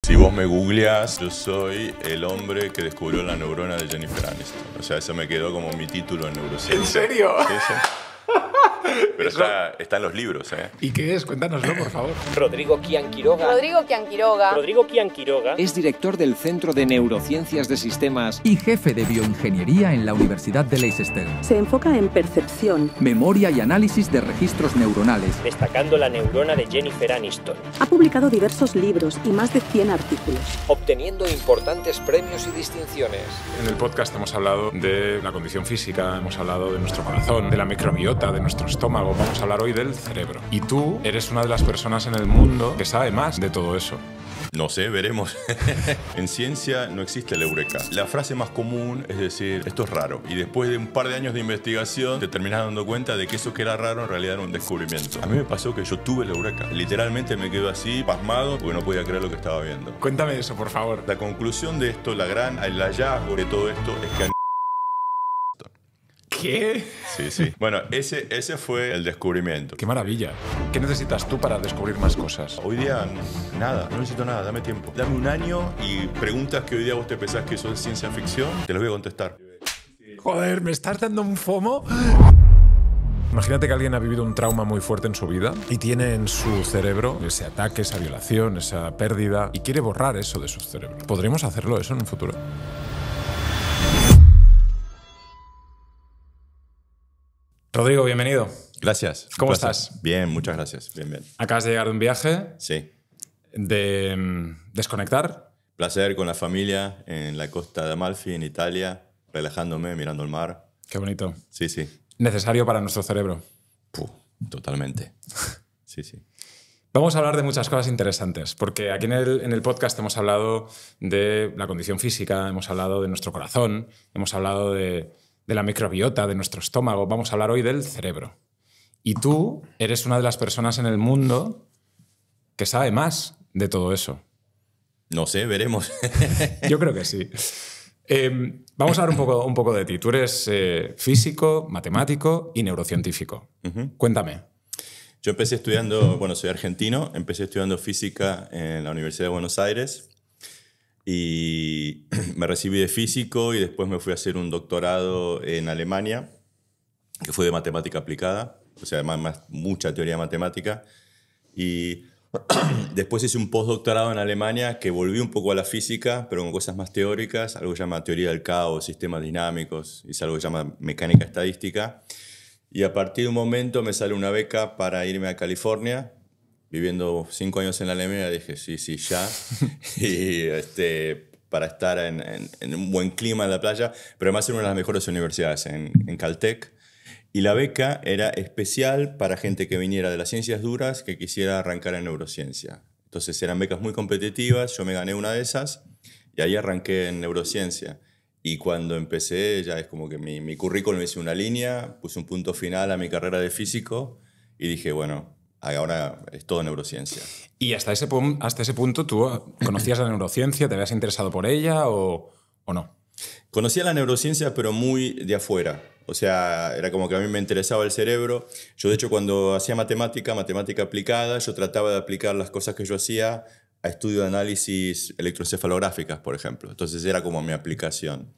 Si vos me googleás, yo soy el hombre que descubrió la neurona de Jennifer Aniston. O sea, eso me quedó como mi título en neurociencia. ¿En serio? Sí, sí. Pero está en los libros, ¿eh? ¿Y qué es? Cuéntanoslo, por favor. Rodrigo Kian Quiroga. Rodrigo Kian Quiroga Es director del Centro de Neurociencias de Sistemas y jefe de bioingeniería en la Universidad de Leicester. Se enfoca en percepción, Memoria y análisis de registros neuronales. destacando la neurona de Jennifer Aniston, ha publicado diversos libros y más de 100 artículos. obteniendo importantes premios y distinciones. En el podcast hemos hablado de la condición física, hemos hablado de nuestro corazón, de la microbiota, de nuestro estómago. Vamos a hablar hoy del cerebro. Y tú eres una de las personas en el mundo que sabe más de todo eso. No sé, veremos. En ciencia no existe la eureka. La frase más común es decir, esto es raro. Y después de un par de años de investigación, te terminas dando cuenta de que eso que era raro en realidad era un descubrimiento. A mí me pasó que yo tuve la eureka. Literalmente me quedo así, pasmado, porque no podía creer lo que estaba viendo. Cuéntame eso, por favor. La conclusión de esto, el hallazgo de todo esto, es que... ¿Qué? Sí, sí. Bueno, ese fue el descubrimiento. ¡Qué maravilla! ¿Qué necesitas tú para descubrir más cosas? Hoy día nada, no necesito nada, dame tiempo. Dame un año y preguntas que hoy día vos te pensás que son ciencia ficción, te las voy a contestar. Joder, ¿me estás dando un FOMO? Imagínate que alguien ha vivido un trauma muy fuerte en su vida y tiene en su cerebro ese ataque, esa violación, esa pérdida y quiere borrar eso de su cerebro. ¿Podremos hacerlo eso en un futuro? Rodrigo, bienvenido. Gracias. ¿Cómo Placer. estás? Bien, muchas gracias. Bien, bien. Acabas de llegar de un viaje Sí. de desconectar. Placer con la familia en la costa de Amalfi, en Italia, relajándome, mirando el mar. Qué bonito. Sí, sí. Necesario para nuestro cerebro. Totalmente. Sí, sí. Vamos a hablar de muchas cosas interesantes, porque aquí en el podcast hemos hablado de la condición física, hemos hablado de nuestro corazón, hemos hablado de la microbiota, de nuestro estómago. Vamos a hablar hoy del cerebro. Y tú eres una de las personas en el mundo que sabe más de todo eso. No sé, veremos. Yo creo que sí. Vamos a hablar un poco de ti. Tú eres físico, matemático y neurocientífico. Cuéntame. Yo empecé estudiando, soy argentino, empecé estudiando física en la Universidad de Buenos Aires y me recibí de físico y después me fui a hacer un doctorado en Alemania, que fue de matemática aplicada, o sea, mucha teoría matemática. Y después hice un postdoctorado en Alemania que volví un poco a la física, pero con cosas más teóricas, algo que se llama teoría del caos, sistemas dinámicos, hice algo que se llama mecánica estadística. Y a partir de un momento me sale una beca para irme a California. Viviendo 5 años en la Alemania, dije, sí, ya. Y para estar en un buen clima en la playa, pero además en una de las mejores universidades, en Caltech. Y la beca era especial para gente que viniera de las ciencias duras que quisiera arrancar en neurociencia. Entonces eran becas muy competitivas, yo me gané una de esas y ahí arranqué en neurociencia. Y cuando empecé ya es como que mi currículum hice una línea, puse un punto final a mi carrera de físico y dije, bueno, ahora es todo neurociencia. ¿Y hasta ese punto tú conocías la neurociencia? ¿Te habías interesado por ella o no? Conocía la neurociencia, pero muy de afuera. O sea, era como que a mí me interesaba el cerebro. Yo, de hecho, cuando hacía matemática aplicada, yo trataba de aplicar las cosas que yo hacía a estudio de análisis electroencefalográficas, por ejemplo. Entonces era como mi aplicación.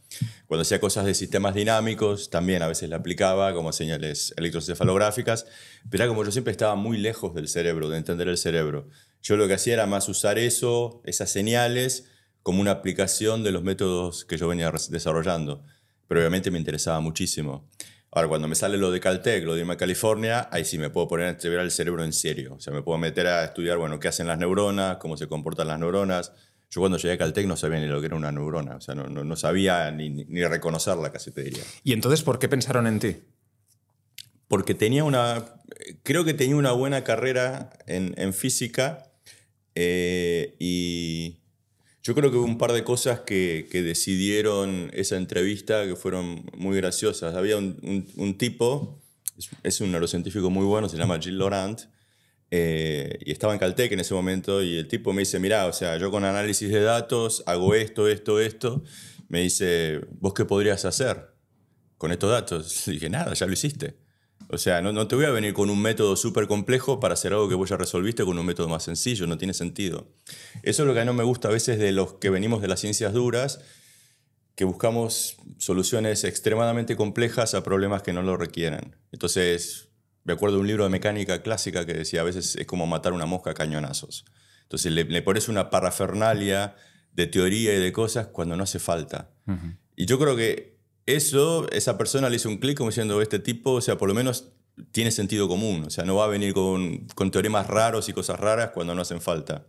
Cuando hacía cosas de sistemas dinámicos, también a veces la aplicaba como señales electroencefalográficas, pero era como yo siempre estaba muy lejos del cerebro, de entender el cerebro. Yo lo que hacía era más usar esas señales, como una aplicación de los métodos que yo venía desarrollando. Pero obviamente me interesaba muchísimo. Ahora, cuando me sale lo de Caltech, lo de irme a California, ahí sí me puedo poner a estudiar el cerebro en serio. O sea, me puedo meter a estudiar, qué hacen las neuronas, cómo se comportan las neuronas. Yo cuando llegué a Caltech no sabía ni lo que era una neurona. O sea, no sabía ni reconocerla, casi te diría. ¿Y entonces por qué pensaron en ti? Porque creo que tenía una buena carrera en física y yo creo que hubo un par de cosas que decidieron esa entrevista que fueron muy graciosas. Había un tipo, es un neurocientífico muy bueno, se llama Gilles Laurent, y estaba en Caltech en ese momento, y el tipo me dice, mirá, o sea, yo con análisis de datos hago esto. Me dice, ¿vos qué podrías hacer con estos datos? Le dije, nada, ya lo hiciste. O sea, no te voy a venir con un método súper complejo para hacer algo que vos ya resolviste con un método más sencillo, no tiene sentido. Eso es lo que no me gusta a veces de los que venimos de las ciencias duras, que buscamos soluciones extremadamente complejas a problemas que no lo requieren. Entonces, me acuerdo de un libro de mecánica clásica que decía, a veces es como matar una mosca a cañonazos. Entonces, le pones una parafernalia de teoría y de cosas cuando no hace falta. Uh-huh. Y yo creo que esa persona le hizo un clic como diciendo, este tipo, o sea, por lo menos tiene sentido común. O sea, no va a venir con teoremas raros y cosas raras cuando no hacen falta.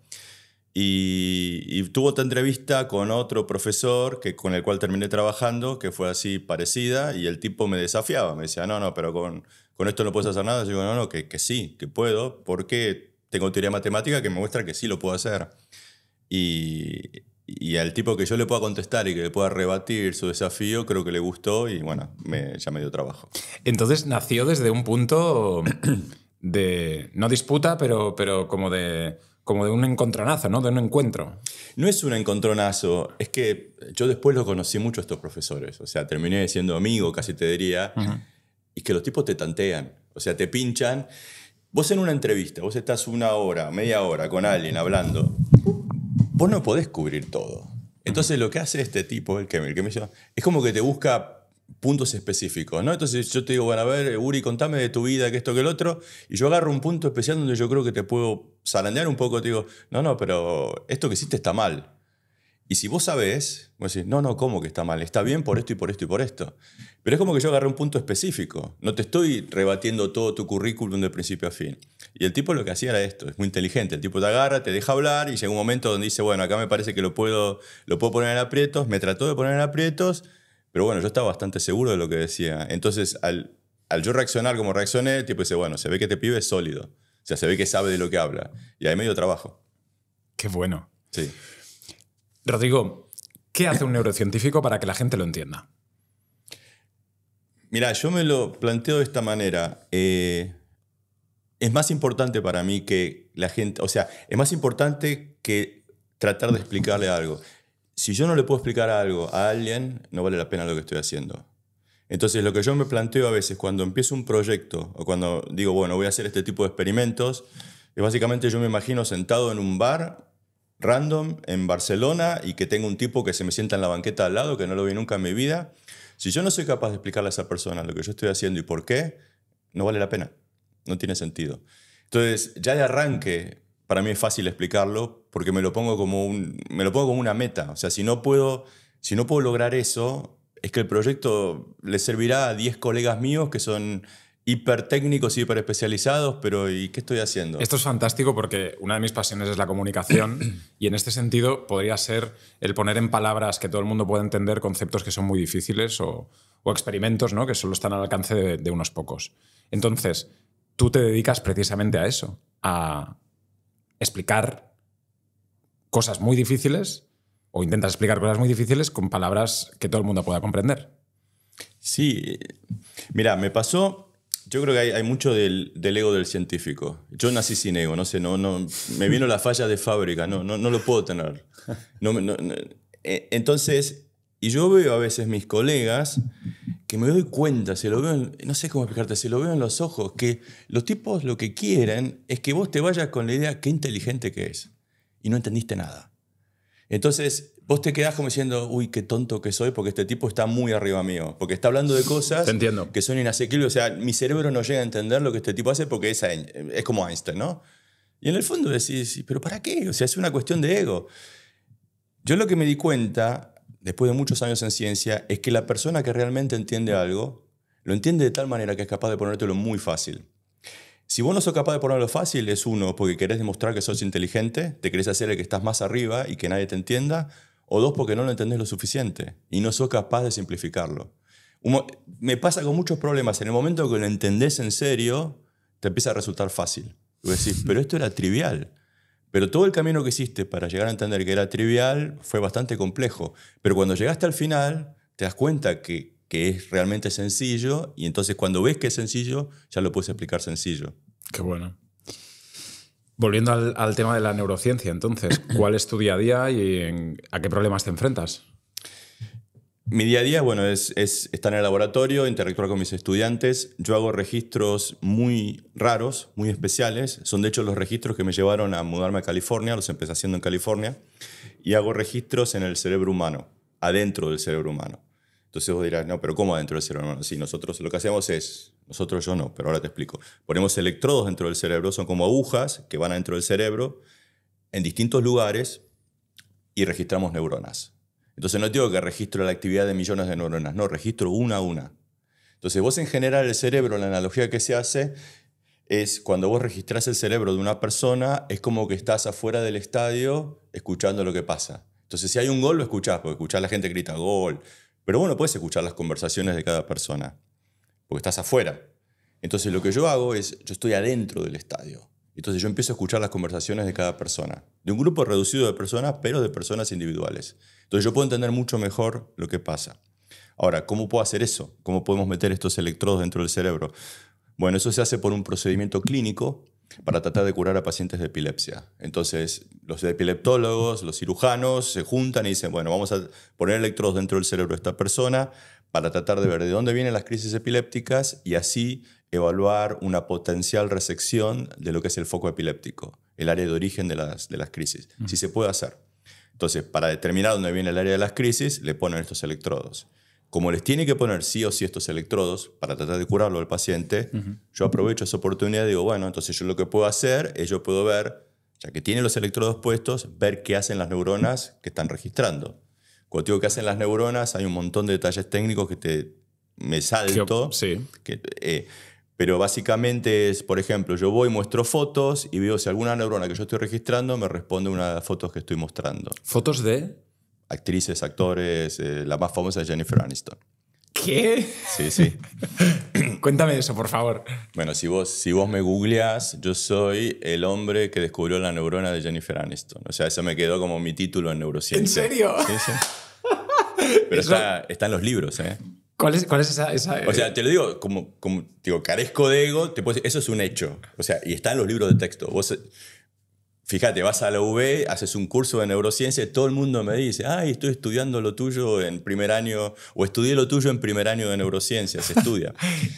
Y tuvo otra entrevista con otro profesor con el cual terminé trabajando, que fue así parecida, y el tipo me desafiaba. Me decía, no, pero con esto no puedes hacer nada. Yo digo, no, que sí, que puedo, porque tengo teoría matemática que me muestra que sí lo puedo hacer. Y al tipo que yo le pueda contestar y que le pueda rebatir su desafío, creo que le gustó y bueno, ya me dio trabajo. Entonces nació desde un punto de, no disputa, pero como de un encontronazo, ¿no? De un encuentro. No es un encontronazo, es que yo después los conocí mucho a estos profesores. O sea, terminé siendo amigo, casi te diría, uh-huh. Y que los tipos te tantean, o sea, te pinchan. Vos en una entrevista, vos estás una hora, media hora con alguien hablando, vos no podés cubrir todo. Entonces lo que hace este tipo, el que me hizo, es como que te busca puntos específicos, ¿no? Entonces yo te digo, bueno, a ver, Uri, contame de tu vida, que esto, que el otro, y yo agarro un punto especial donde yo creo que te puedo zarandear un poco, te digo, no, pero esto que hiciste está mal. Y si vos sabés, vos decís, no, ¿cómo que está mal? Está bien por esto y por esto y por esto. Pero es como que yo agarré un punto específico. No te estoy rebatiendo todo tu currículum de principio a fin. Y el tipo lo que hacía era esto, es muy inteligente. El tipo te agarra, te deja hablar y llega un momento donde dice, bueno, acá me parece que lo puedo poner en aprietos. Me trató de poner en aprietos, pero bueno, yo estaba bastante seguro de lo que decía. Entonces, al yo reaccionar como reaccioné, el tipo dice, bueno, se ve que este pibe es sólido. O sea, se ve que sabe de lo que habla. Y ahí me dio trabajo. Qué bueno. Sí. Rodrigo, ¿qué hace un neurocientífico para que la gente lo entienda? Mira, yo me lo planteo de esta manera. Es más importante para mí que la gente... O sea, es más importante que tratar de explicarle algo. Si yo no le puedo explicar algo a alguien, no vale la pena lo que estoy haciendo. Entonces, lo que yo me planteo a veces cuando empiezo un proyecto o cuando digo, bueno, voy a hacer este tipo de experimentos, es básicamente yo me imagino sentado en un bar random en Barcelona y que tengo un tipo que se me sienta en la banqueta al lado, que no lo vi nunca en mi vida. Si yo no soy capaz de explicarle a esa persona lo que yo estoy haciendo y por qué, no vale la pena. No tiene sentido. Entonces, ya de arranque, para mí es fácil explicarlo porque me lo pongo como una meta. O sea, si no puedo lograr eso, es que el proyecto le servirá a 10 colegas míos que son hipertécnicos y hiperespecializados, pero ¿y qué estoy haciendo? Esto es fantástico porque una de mis pasiones es la comunicación y en este sentido podría ser el poner en palabras que todo el mundo pueda entender conceptos que son muy difíciles o experimentos, ¿no? Que solo están al alcance de unos pocos. Entonces, tú te dedicas precisamente a eso, a explicar cosas muy difíciles o intentas explicar cosas muy difíciles con palabras que todo el mundo pueda comprender. Sí, mira, me pasó... Yo creo que hay mucho del ego del científico. Yo nací sin ego, no sé, me vino la falla de fábrica, no lo puedo tener. Entonces, y yo veo a veces mis colegas que me doy cuenta, no sé cómo explicarte, se lo veo en los ojos, que los tipos lo que quieren es que vos te vayas con la idea qué inteligente que es. Y no entendiste nada. Entonces, vos te quedás como diciendo, uy, qué tonto que soy, porque este tipo está muy arriba mío. Porque está hablando de cosas que son inasequibles. O sea, mi cerebro no llega a entender lo que este tipo hace porque es como Einstein, ¿no? Y en el fondo decís, ¿pero para qué? O sea, es una cuestión de ego. Yo lo que me di cuenta, después de muchos años en ciencia, es que la persona que realmente entiende algo, lo entiende de tal manera que es capaz de ponértelo muy fácil. Si vos no sos capaz de ponerlo fácil, es uno, porque querés demostrar que sos inteligente, te querés hacer el que estás más arriba y que nadie te entienda, o dos, porque no lo entendés lo suficiente y no sos capaz de simplificarlo. Me pasa con muchos problemas. En el momento que lo entendés en serio, te empieza a resultar fácil. Y vos decís, pero esto era trivial. Pero todo el camino que hiciste para llegar a entender que era trivial fue bastante complejo. Pero cuando llegaste al final, te das cuenta que es realmente sencillo, y entonces cuando ves que es sencillo, ya lo puedes explicar sencillo. Qué bueno. Volviendo al tema de la neurociencia, entonces, ¿cuál es tu día a día y a qué problemas te enfrentas? Mi día a día, bueno, es estar en el laboratorio, interactuar con mis estudiantes. Yo hago registros muy raros, muy especiales. Son de hecho los registros que me llevaron a mudarme a California, los empecé haciendo en California. Y hago registros en el cerebro humano, adentro del cerebro humano. Entonces vos dirás, no, pero ¿cómo adentro del cerebro humano? Sí, nosotros lo que hacemos es, nosotros yo no, pero ahora te explico. Ponemos electrodos dentro del cerebro, son como agujas que van adentro del cerebro en distintos lugares y registramos neuronas. Entonces no digo que registro la actividad de millones de neuronas, no, registro una a una. Entonces vos en general el cerebro, la analogía que se hace es cuando vos registrás el cerebro de una persona, es como que estás afuera del estadio escuchando lo que pasa. Entonces si hay un gol lo escuchás, porque escuchás a la gente que grita gol, pero vos no podés escuchar las conversaciones de cada persona, porque estás afuera. Entonces lo que yo hago es, yo estoy adentro del estadio. Entonces yo empiezo a escuchar las conversaciones de cada persona, de un grupo reducido de personas, pero de personas individuales. Entonces yo puedo entender mucho mejor lo que pasa. Ahora, ¿cómo puedo hacer eso? ¿Cómo podemos meter estos electrodos dentro del cerebro? Bueno, eso se hace por un procedimiento clínico para tratar de curar a pacientes de epilepsia. Entonces los epileptólogos, los cirujanos se juntan y dicen, bueno, vamos a poner electrodos dentro del cerebro de esta persona para tratar de ver de dónde vienen las crisis epilépticas y así evaluar una potencial resección de lo que es el foco epiléptico, el área de origen de las crisis. Si se puede hacer. Entonces, para determinar dónde viene el área de las crisis, le ponen estos electrodos. Como les tiene que poner sí o sí estos electrodos para tratar de curarlo al paciente, yo aprovecho esa oportunidad y digo, bueno, entonces yo lo que puedo hacer es yo puedo ver, ya que tiene los electrodos puestos, ver qué hacen las neuronas que están registrando. Cuando digo qué hacen las neuronas, hay un montón de detalles técnicos que me salto. Sí. Pero básicamente es, por ejemplo, yo voy, muestro fotos y veo si alguna neurona que yo estoy registrando me responde una de las fotos que estoy mostrando. ¿Fotos de? Actrices, actores, la más famosa es Jennifer Aniston. ¿Qué? Sí. Cuéntame eso, por favor. Bueno, si vos me googleás, yo soy el hombre que descubrió la neurona de Jennifer Aniston. O sea, eso me quedó como mi título en neurociencia. ¿En serio? Sí. Pero está en los libros, ¿eh? ¿Cuál es esa O sea, te lo digo, como digo, carezco de ego, te puedo decir, eso es un hecho. O sea, y está en los libros de texto. Vos, fíjate, vas a la UB, haces un curso de neurociencia y todo el mundo me dice, ay, estoy estudiando lo tuyo en primer año, o estudié lo tuyo en primer año de neurociencia, se estudia.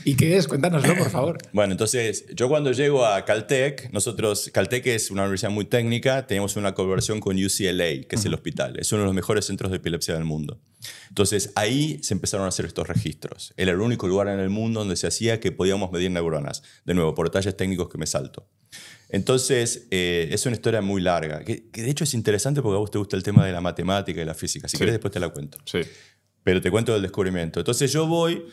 ¿Y qué es? Cuéntanoslo, por favor. Bueno, entonces, yo cuando llego a Caltech, Caltech es una universidad muy técnica, tenemos una colaboración con UCLA, que es el hospital, es uno de los mejores centros de epilepsia del mundo. Entonces, ahí se empezaron a hacer estos registros. Era el único lugar en el mundo donde se hacía que podíamos medir neuronas. De nuevo, por detalles técnicos que me salto. Entonces, es una historia muy larga, que de hecho es interesante porque a vos te gusta el tema de la matemática y la física. Si querés, después te la cuento. Sí. Pero te cuento del descubrimiento. Entonces, yo voy,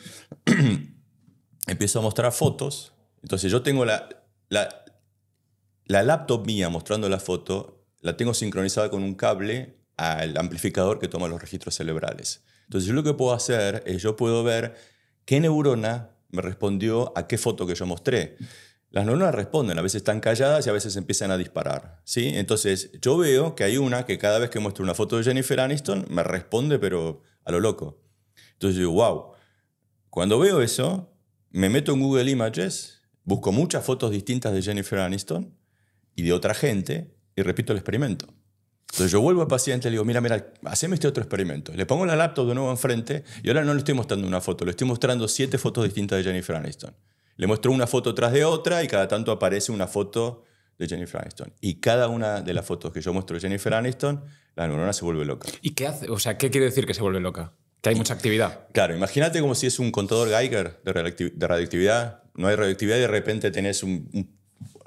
empiezo a mostrar fotos. Entonces, yo tengo la laptop mía mostrando la foto, la tengo sincronizada con un cable al amplificador que toma los registros cerebrales. Entonces, yo lo que puedo hacer es, yo puedo ver qué neurona me respondió a qué foto que yo mostré. Las neuronas responden, a veces están calladas y a veces empiezan a disparar, ¿sí? Entonces, yo veo que hay una que cada vez que muestro una foto de Jennifer Aniston me responde, pero a lo loco. Entonces yo digo, wow. Cuando veo eso, me meto en Google Images, busco muchas fotos distintas de Jennifer Aniston y de otra gente y repito el experimento. Entonces yo vuelvo al paciente y le digo, mira, haceme este otro experimento. Le pongo la laptop de nuevo enfrente y ahora no le estoy mostrando una foto, le estoy mostrando 7 fotos distintas de Jennifer Aniston. Le muestro una foto tras de otra y cada tanto aparece una foto de Jennifer Aniston. Y cada una de las fotos que yo muestro de Jennifer Aniston, la neurona se vuelve loca. ¿Y qué hace? O sea, ¿qué quiere decir que se vuelve loca? Que hay mucha actividad. Claro, imagínate como si es un contador Geiger de radioactividad. No hay radioactividad y de repente tenés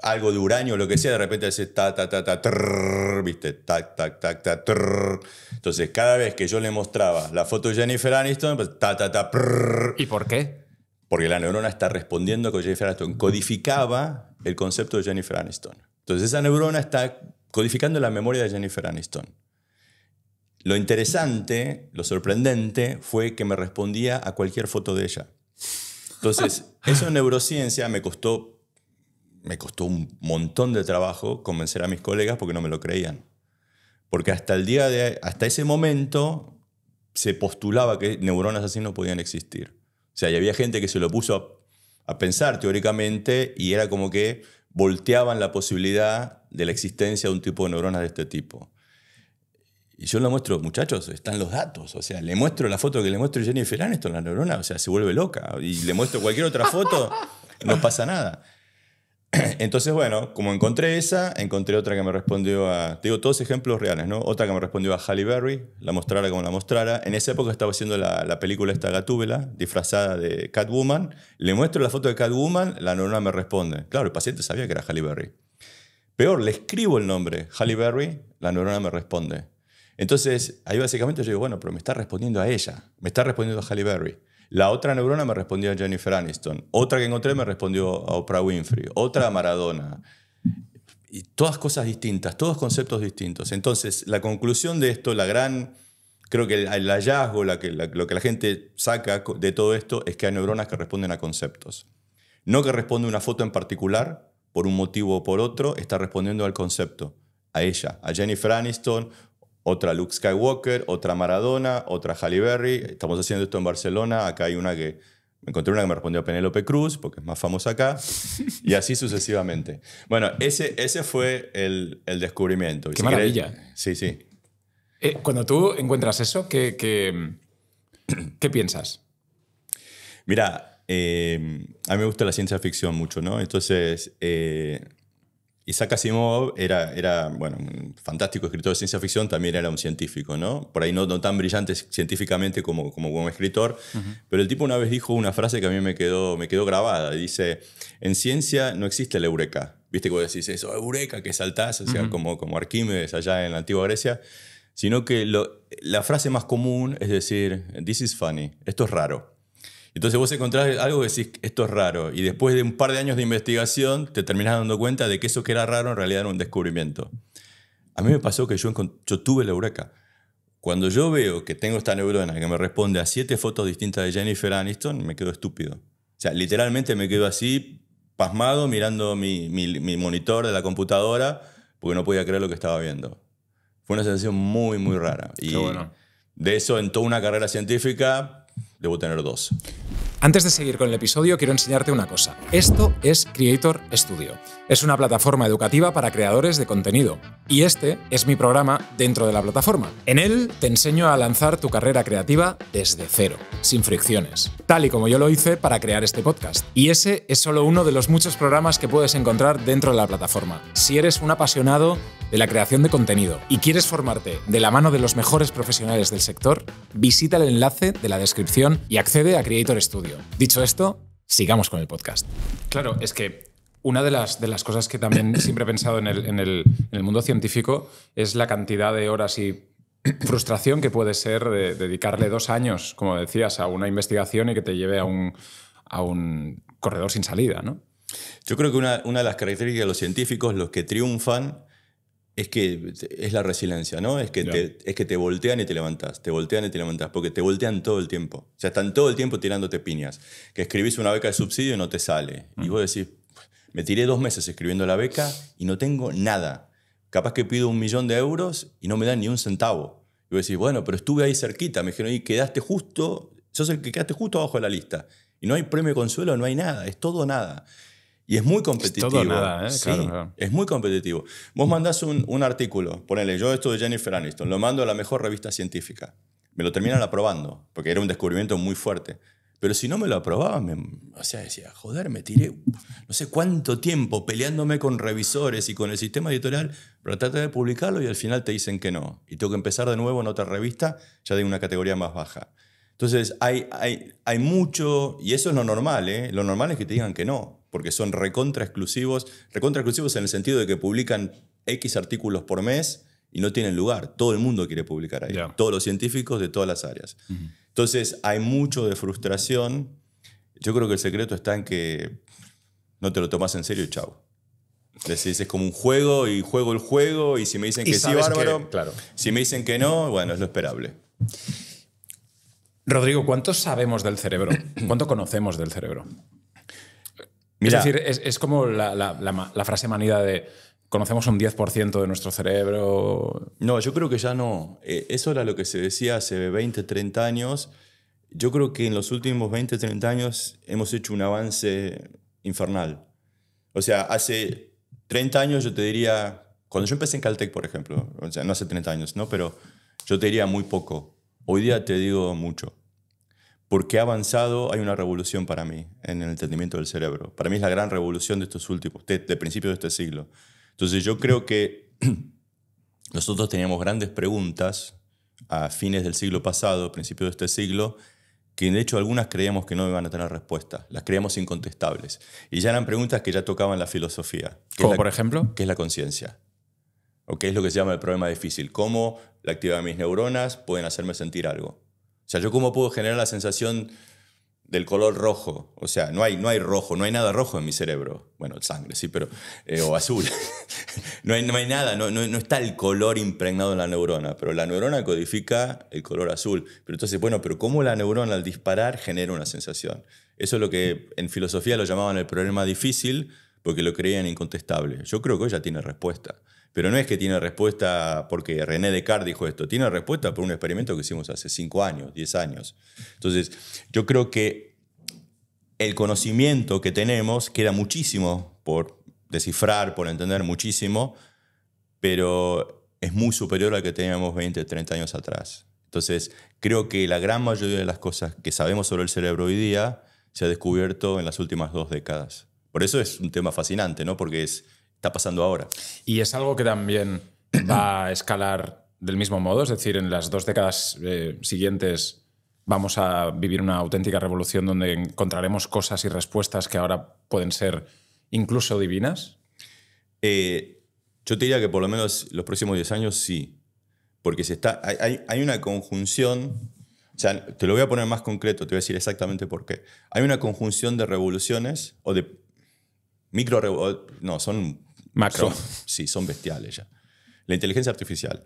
algo de uranio o lo que sea, de repente hace trrr, ¿viste? Tac, tac, tac, tac, trrr. Entonces, cada vez que yo le mostraba la foto de Jennifer Aniston, pues prrr. ¿Y por qué? Porque la neurona está respondiendo con Jennifer Aniston. Codificaba el concepto de Jennifer Aniston. Entonces, esa neurona está codificando la memoria de Jennifer Aniston. Lo interesante, lo sorprendente, fue que me respondía a cualquier foto de ella. Entonces, eso en neurociencia me costó un montón de trabajo convencer a mis colegas porque no me lo creían. Porque hasta ese momento se postulaba que neuronas así no podían existir. O sea, y había gente que se lo puso a pensar teóricamente y era como que volteaban la posibilidad de la existencia de un tipo de neuronas de este tipo. Y yo le muestro, muchachos, están los datos. O sea, le muestro la foto que le muestro a Jennifer Aniston, la neurona, o sea, se vuelve loca. Y le muestro cualquier otra foto, no pasa nada. Entonces, bueno, como encontré esa, encontré otra que me respondió a... Te digo, todos ejemplos reales, ¿no? Otra que me respondió a Halle Berry, la mostrara como la mostrara. En esa época estaba haciendo la película esta Gatúbela, disfrazada de Catwoman. Le muestro la foto de Catwoman, la neurona me responde. Claro, el paciente sabía que era Halle Berry. Peor, le escribo el nombre, Halle Berry, la neurona me responde. Entonces, ahí básicamente yo digo, bueno, pero me está respondiendo a ella, me está respondiendo a Halle Berry. La otra neurona me respondió a Jennifer Aniston. Otra que encontré me respondió a Oprah Winfrey. Otra a Maradona. Y todas cosas distintas, todos conceptos distintos. Entonces, la conclusión de esto, creo que el hallazgo, lo que la gente saca de todo esto es que hay neuronas que responden a conceptos. No que responde a una foto en particular, por un motivo o por otro, está respondiendo al concepto. A ella, a Jennifer Aniston, otra Luke Skywalker, otra Maradona, otra Halle Berry. Estamos haciendo esto en Barcelona. Acá hay me encontré una que me respondió a Penélope Cruz, porque es más famosa acá. Y así sucesivamente. Bueno, ese fue el descubrimiento. ¡Qué maravilla! Sí, sí. Cuando tú encuentras eso, ¿qué piensas? Mira, a mí me gusta la ciencia ficción mucho, ¿no? Entonces... Isaac Asimov era bueno, un fantástico escritor de ciencia ficción, también era un científico, ¿no? Por ahí no tan brillante científicamente como escritor, pero el tipo una vez dijo una frase que a mí me quedó grabada. Dice, en ciencia no existe el eureka. ¿Viste cuando decís eso, eureka, que saltás? O sea, como Arquímedes allá en la antigua Grecia. Sino que la frase más común es decir, this is funny, esto es raro. Entonces vos encontrás algo y decís, esto es raro. Y después de un par de años de investigación, te terminás dando cuenta de que eso que era raro en realidad era un descubrimiento. A mí me pasó que yo tuve la eureka. Cuando yo veo que tengo esta neurona que me responde a 7 fotos distintas de Jennifer Aniston, me quedo estúpido. O sea, literalmente me quedo así, pasmado, mirando mi monitor de la computadora, porque no podía creer lo que estaba viendo. Fue una sensación muy, muy rara. Y qué bueno. De eso, en toda una carrera científica... Debo tener 2. Antes de seguir con el episodio, quiero enseñarte una cosa. Esto es Creator Studio. Es una plataforma educativa para creadores de contenido. Y este es mi programa dentro de la plataforma. En él te enseño a lanzar tu carrera creativa desde cero, sin fricciones. Tal y como yo lo hice para crear este podcast. Y ese es solo uno de los muchos programas que puedes encontrar dentro de la plataforma. Si eres un apasionado de la creación de contenido y quieres formarte de la mano de los mejores profesionales del sector, visita el enlace de la descripción y accede a Creator Studio. Dicho esto, sigamos con el podcast. Claro, es que una de las cosas que también siempre he pensado en el mundo científico es la cantidad de horas y frustración que puede ser de dedicarle 2 años, como decías, a una investigación y que te lleve a un corredor sin salida, ¿no? Yo creo que una de las características de los científicos, los que triunfan, es la resiliencia, ¿no? Es que te voltean y te levantás, porque te voltean todo el tiempo. O sea, están todo el tiempo tirándote piñas. Que escribís una beca de subsidio y no te sale. Y vos decís, me tiré 2 meses escribiendo la beca y no tengo nada. Capaz que pido 1 millón de euros y no me dan ni un centavo. Y vos decís, bueno, pero estuve ahí cerquita. Me dijeron, y sos el que quedaste justo abajo de la lista. Y no hay premio de consuelo, no hay nada, es todo nada. Y es muy competitivo. Es todo nada, ¿eh? Sí, claro. es muy competitivo. Vos mandás un artículo, ponele, yo esto de Jennifer Aniston, lo mando a la mejor revista científica. Me lo terminan aprobando, porque era un descubrimiento muy fuerte. Pero si no me lo aprobaban, decía, joder, me tiré no sé cuánto tiempo peleándome con revisores y con el sistema editorial para tratar de publicarlo y al final te dicen que no. Y tengo que empezar de nuevo en otra revista, ya de una categoría más baja. Entonces hay mucho, y eso es lo normal, ¿eh? Lo normal es que te digan que no, porque son recontra exclusivos en el sentido de que publican X artículos por mes y no tienen lugar. Todo el mundo quiere publicar ahí, todos los científicos de todas las áreas. Entonces hay mucho de frustración. Yo creo que el secreto está en que no te lo tomas en serio y chau. Decís, es como un juego y juego el juego y si me dicen que sí, bárbaro. Claro. Si me dicen que no, bueno, es lo esperable. Rodrigo, ¿cuánto sabemos del cerebro? ¿Cuánto conocemos del cerebro? Mira, es decir, es como la frase manida de conocemos un 10% de nuestro cerebro. No, yo creo que ya no. Eso era lo que se decía hace 20, 30 años. Yo creo que en los últimos 20, 30 años hemos hecho un avance infernal. O sea, hace 30 años yo te diría, cuando yo empecé en Caltech, por ejemplo, o sea, no hace 30 años, ¿no? Pero Yo te diría muy poco. Hoy día te digo mucho. Porque ha avanzado, hay una revolución para mí en el entendimiento del cerebro. Para mí es la gran revolución de estos últimos, de principios de este siglo. Entonces yo creo que nosotros teníamos grandes preguntas a fines del siglo pasado, principios de este siglo, que de hecho algunas creíamos que no iban a tener respuesta. Las creíamos incontestables. Y ya eran preguntas que ya tocaban la filosofía. ¿Como por ejemplo? ¿Qué es la conciencia? ¿O qué es lo que se llama el problema difícil? ¿Cómo la actividad de mis neuronas pueden hacerme sentir algo? O sea, ¿yo cómo puedo generar la sensación del color rojo? O sea, no hay rojo, no hay nada rojo en mi cerebro. Bueno, sangre, sí, pero... o azul. no hay nada, no está el color impregnado en la neurona, pero la neurona codifica el color azul. Pero entonces, bueno, pero ¿cómo la neurona al disparar genera una sensación? Eso es lo que en filosofía lo llamaban el problema difícil, porque lo creían incontestable. Yo creo que hoy ya tiene respuesta. Pero no es que tiene respuesta porque René Descartes dijo esto, tiene respuesta por un experimento que hicimos hace 5 años, 10 años. Entonces, yo creo que el conocimiento que tenemos queda muchísimo por descifrar, por entender muchísimo, pero es muy superior al que teníamos 20, 30 años atrás. Entonces, creo que la gran mayoría de las cosas que sabemos sobre el cerebro hoy día se ha descubierto en las últimas 2 décadas. Por eso es un tema fascinante, ¿no? Porque está pasando ahora. Y es algo que también va a escalar del mismo modo, es decir, en las 2 décadas siguientes vamos a vivir una auténtica revolución donde encontraremos cosas y respuestas que ahora pueden ser incluso divinas. Yo te diría que por lo menos los próximos 10 años sí, porque hay una conjunción, o sea, te lo voy a poner más concreto, te voy a decir exactamente por qué. Hay una conjunción de revoluciones o de son macro. Sí, son bestiales ya. La inteligencia artificial.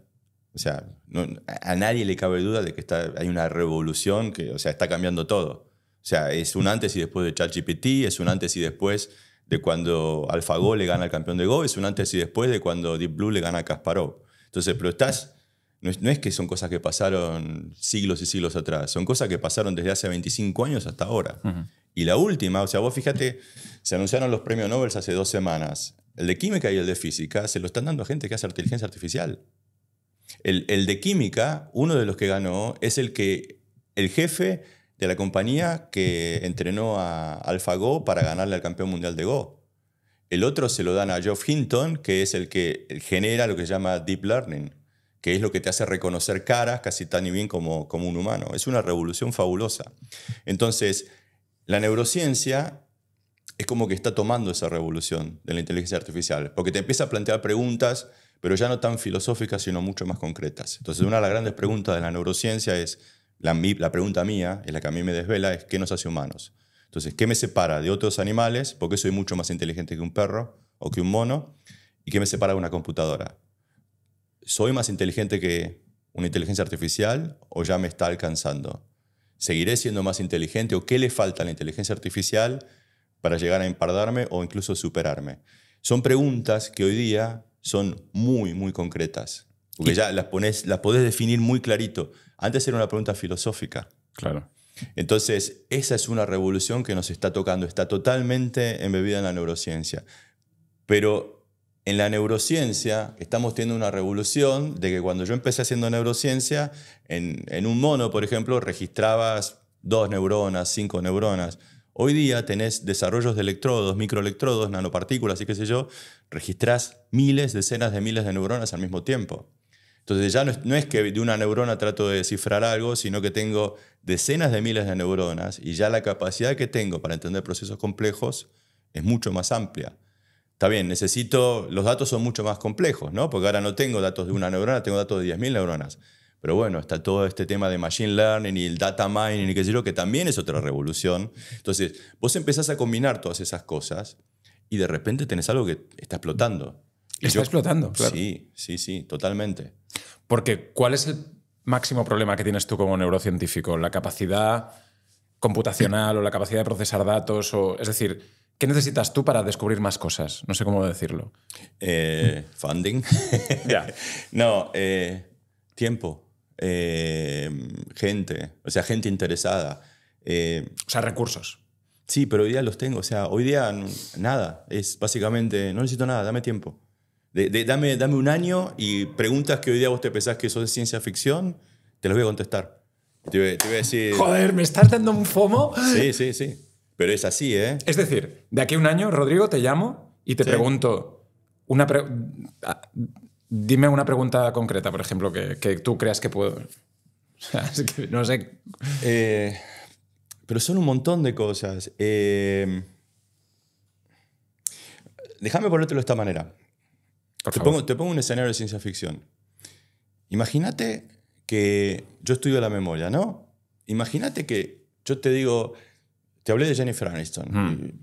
O sea, a nadie le cabe duda de que hay una revolución que, o sea, está cambiando todo. O sea, es un antes y después de ChatGPT, es un antes y después de cuando AlphaGo le gana al campeón de Go, es un antes y después de cuando Deep Blue le gana a Kasparov. Entonces, pero no es que son cosas que pasaron siglos y siglos atrás, son cosas que pasaron desde hace 25 años hasta ahora. Uh-huh. Y la última, o sea, vos fíjate, se anunciaron los premios Nobel hace 2 semanas. El de química y el de física se lo están dando a gente que hace inteligencia artificial. El de química, uno de los que ganó, es el jefe de la compañía que entrenó a AlphaGo para ganarle al campeón mundial de Go. El otro se lo dan a Geoff Hinton, que es el que genera lo que se llama Deep Learning, que es lo que te hace reconocer caras casi tan y bien como un humano. Es una revolución fabulosa. Entonces, la neurociencia es como que está tomando esa revolución de la inteligencia artificial, porque te empieza a plantear preguntas, pero ya no tan filosóficas, sino mucho más concretas. Entonces, una de las grandes preguntas de la neurociencia es, la pregunta mía, es la que a mí me desvela, es ¿qué nos hace humanos? Entonces, ¿qué me separa de otros animales? ¿Por qué soy mucho más inteligente que un perro o que un mono? ¿Y qué me separa de una computadora? ¿Soy más inteligente que una inteligencia artificial o ya me está alcanzando? ¿Seguiré siendo más inteligente o qué le falta a la inteligencia artificial para llegar a empardarme o incluso superarme? Son preguntas que hoy día son muy, muy concretas. Porque ya las podés definir muy clarito. Antes era una pregunta filosófica. Claro. Entonces, esa es una revolución que nos está tocando. Está totalmente embebida en la neurociencia. Pero en la neurociencia estamos teniendo una revolución de que cuando yo empecé haciendo neurociencia, en un mono, por ejemplo, registrabas 2 neuronas, 5 neuronas. Hoy día tenés desarrollos de electrodos, microelectrodos, nanopartículas y qué sé yo, registrás miles, decenas de miles de neuronas al mismo tiempo. Entonces ya no es que de una neurona trato de descifrar algo, sino que tengo decenas de miles de neuronas y ya la capacidad que tengo para entender procesos complejos es mucho más amplia. Está bien, los datos son mucho más complejos, ¿no? Porque ahora no tengo datos de una neurona, tengo datos de 10.000 neuronas. Pero bueno, está todo este tema de machine learning y el data mining y qué sé yo, que también es otra revolución. Entonces, vos empezás a combinar todas esas cosas y de repente tenés algo que está explotando. Está explotando, claro. Sí, totalmente. Porque, ¿cuál es el máximo problema que tienes tú como neurocientífico? ¿La capacidad computacional o la capacidad de procesar datos? Es decir, ¿qué necesitas tú para descubrir más cosas? No sé cómo decirlo. Funding. Yeah. No, tiempo. Gente. O sea, gente interesada. O sea, recursos. Sí, pero hoy día los tengo. O sea, hoy día nada. Es básicamente, no necesito nada, dame tiempo. Dame un año y preguntas que hoy día vos te pensás que son de ciencia ficción, te las voy a contestar. Te voy a decir... Joder, ¿me estás dando un FOMO? Sí. Pero es así, ¿eh? Es decir, de aquí a un año, Rodrigo, te llamo y te pregunto... Dime una pregunta concreta, por ejemplo, que tú creas que puedo... O sea, es que no sé... Pero son un montón de cosas. Déjame ponértelo de esta manera. Te pongo un escenario de ciencia ficción. Imagínate que yo estudio la memoria, ¿no? Imagínate que yo te digo, te hablé de Jennifer Aniston.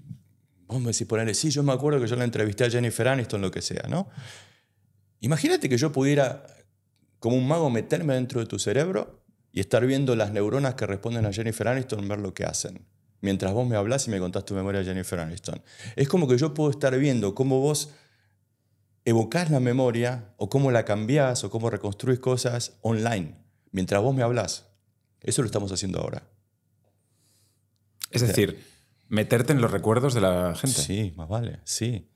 Y vos me decís, ponele, sí, yo me acuerdo que yo la entrevisté a Jennifer Aniston, lo que sea, ¿no? Imagínate que yo pudiera, como un mago, meterme dentro de tu cerebro y estar viendo las neuronas que responden a Jennifer Aniston, ver lo que hacen. Mientras vos me hablás y me contás tu memoria de Jennifer Aniston. Es como que yo puedo estar viendo cómo vos evocás la memoria, o cómo la cambiás, o cómo reconstruís cosas online, mientras vos me hablás. Eso lo estamos haciendo ahora. Es decir, meterte en los recuerdos de la gente. Sí, más vale, sí.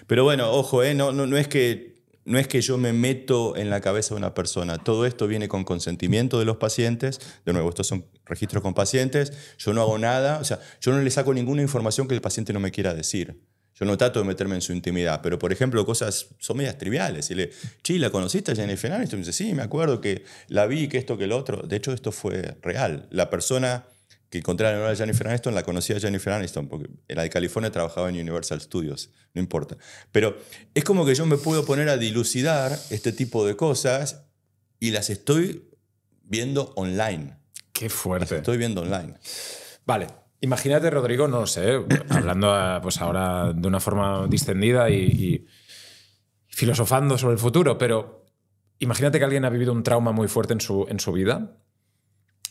Pero bueno, ojo, no es que yo me meto en la cabeza de una persona. Todo esto viene con consentimiento de los pacientes. De nuevo, estos son registros con pacientes. Yo no hago nada. O sea, yo no le saco ninguna información que el paciente no me quiera decir. Yo no trato de meterme en su intimidad. Pero, por ejemplo, cosas son medias triviales. Y ¿la conociste a Jennifer Aniston? Y me dice, sí, me acuerdo que la vi, que esto, que lo otro. De hecho, esto fue real. La persona que encontré la neurona de Jennifer Aniston la conocía a Jennifer Aniston, porque la de California trabajaba en Universal Studios, no importa. Pero es como que yo me puedo poner a dilucidar este tipo de cosas y las estoy viendo online. ¡Qué fuerte! Las estoy viendo online. Vale, imagínate, Rodrigo, no sé, hablando pues ahora de una forma distendida y filosofando sobre el futuro, pero imagínate que alguien ha vivido un trauma muy fuerte en su vida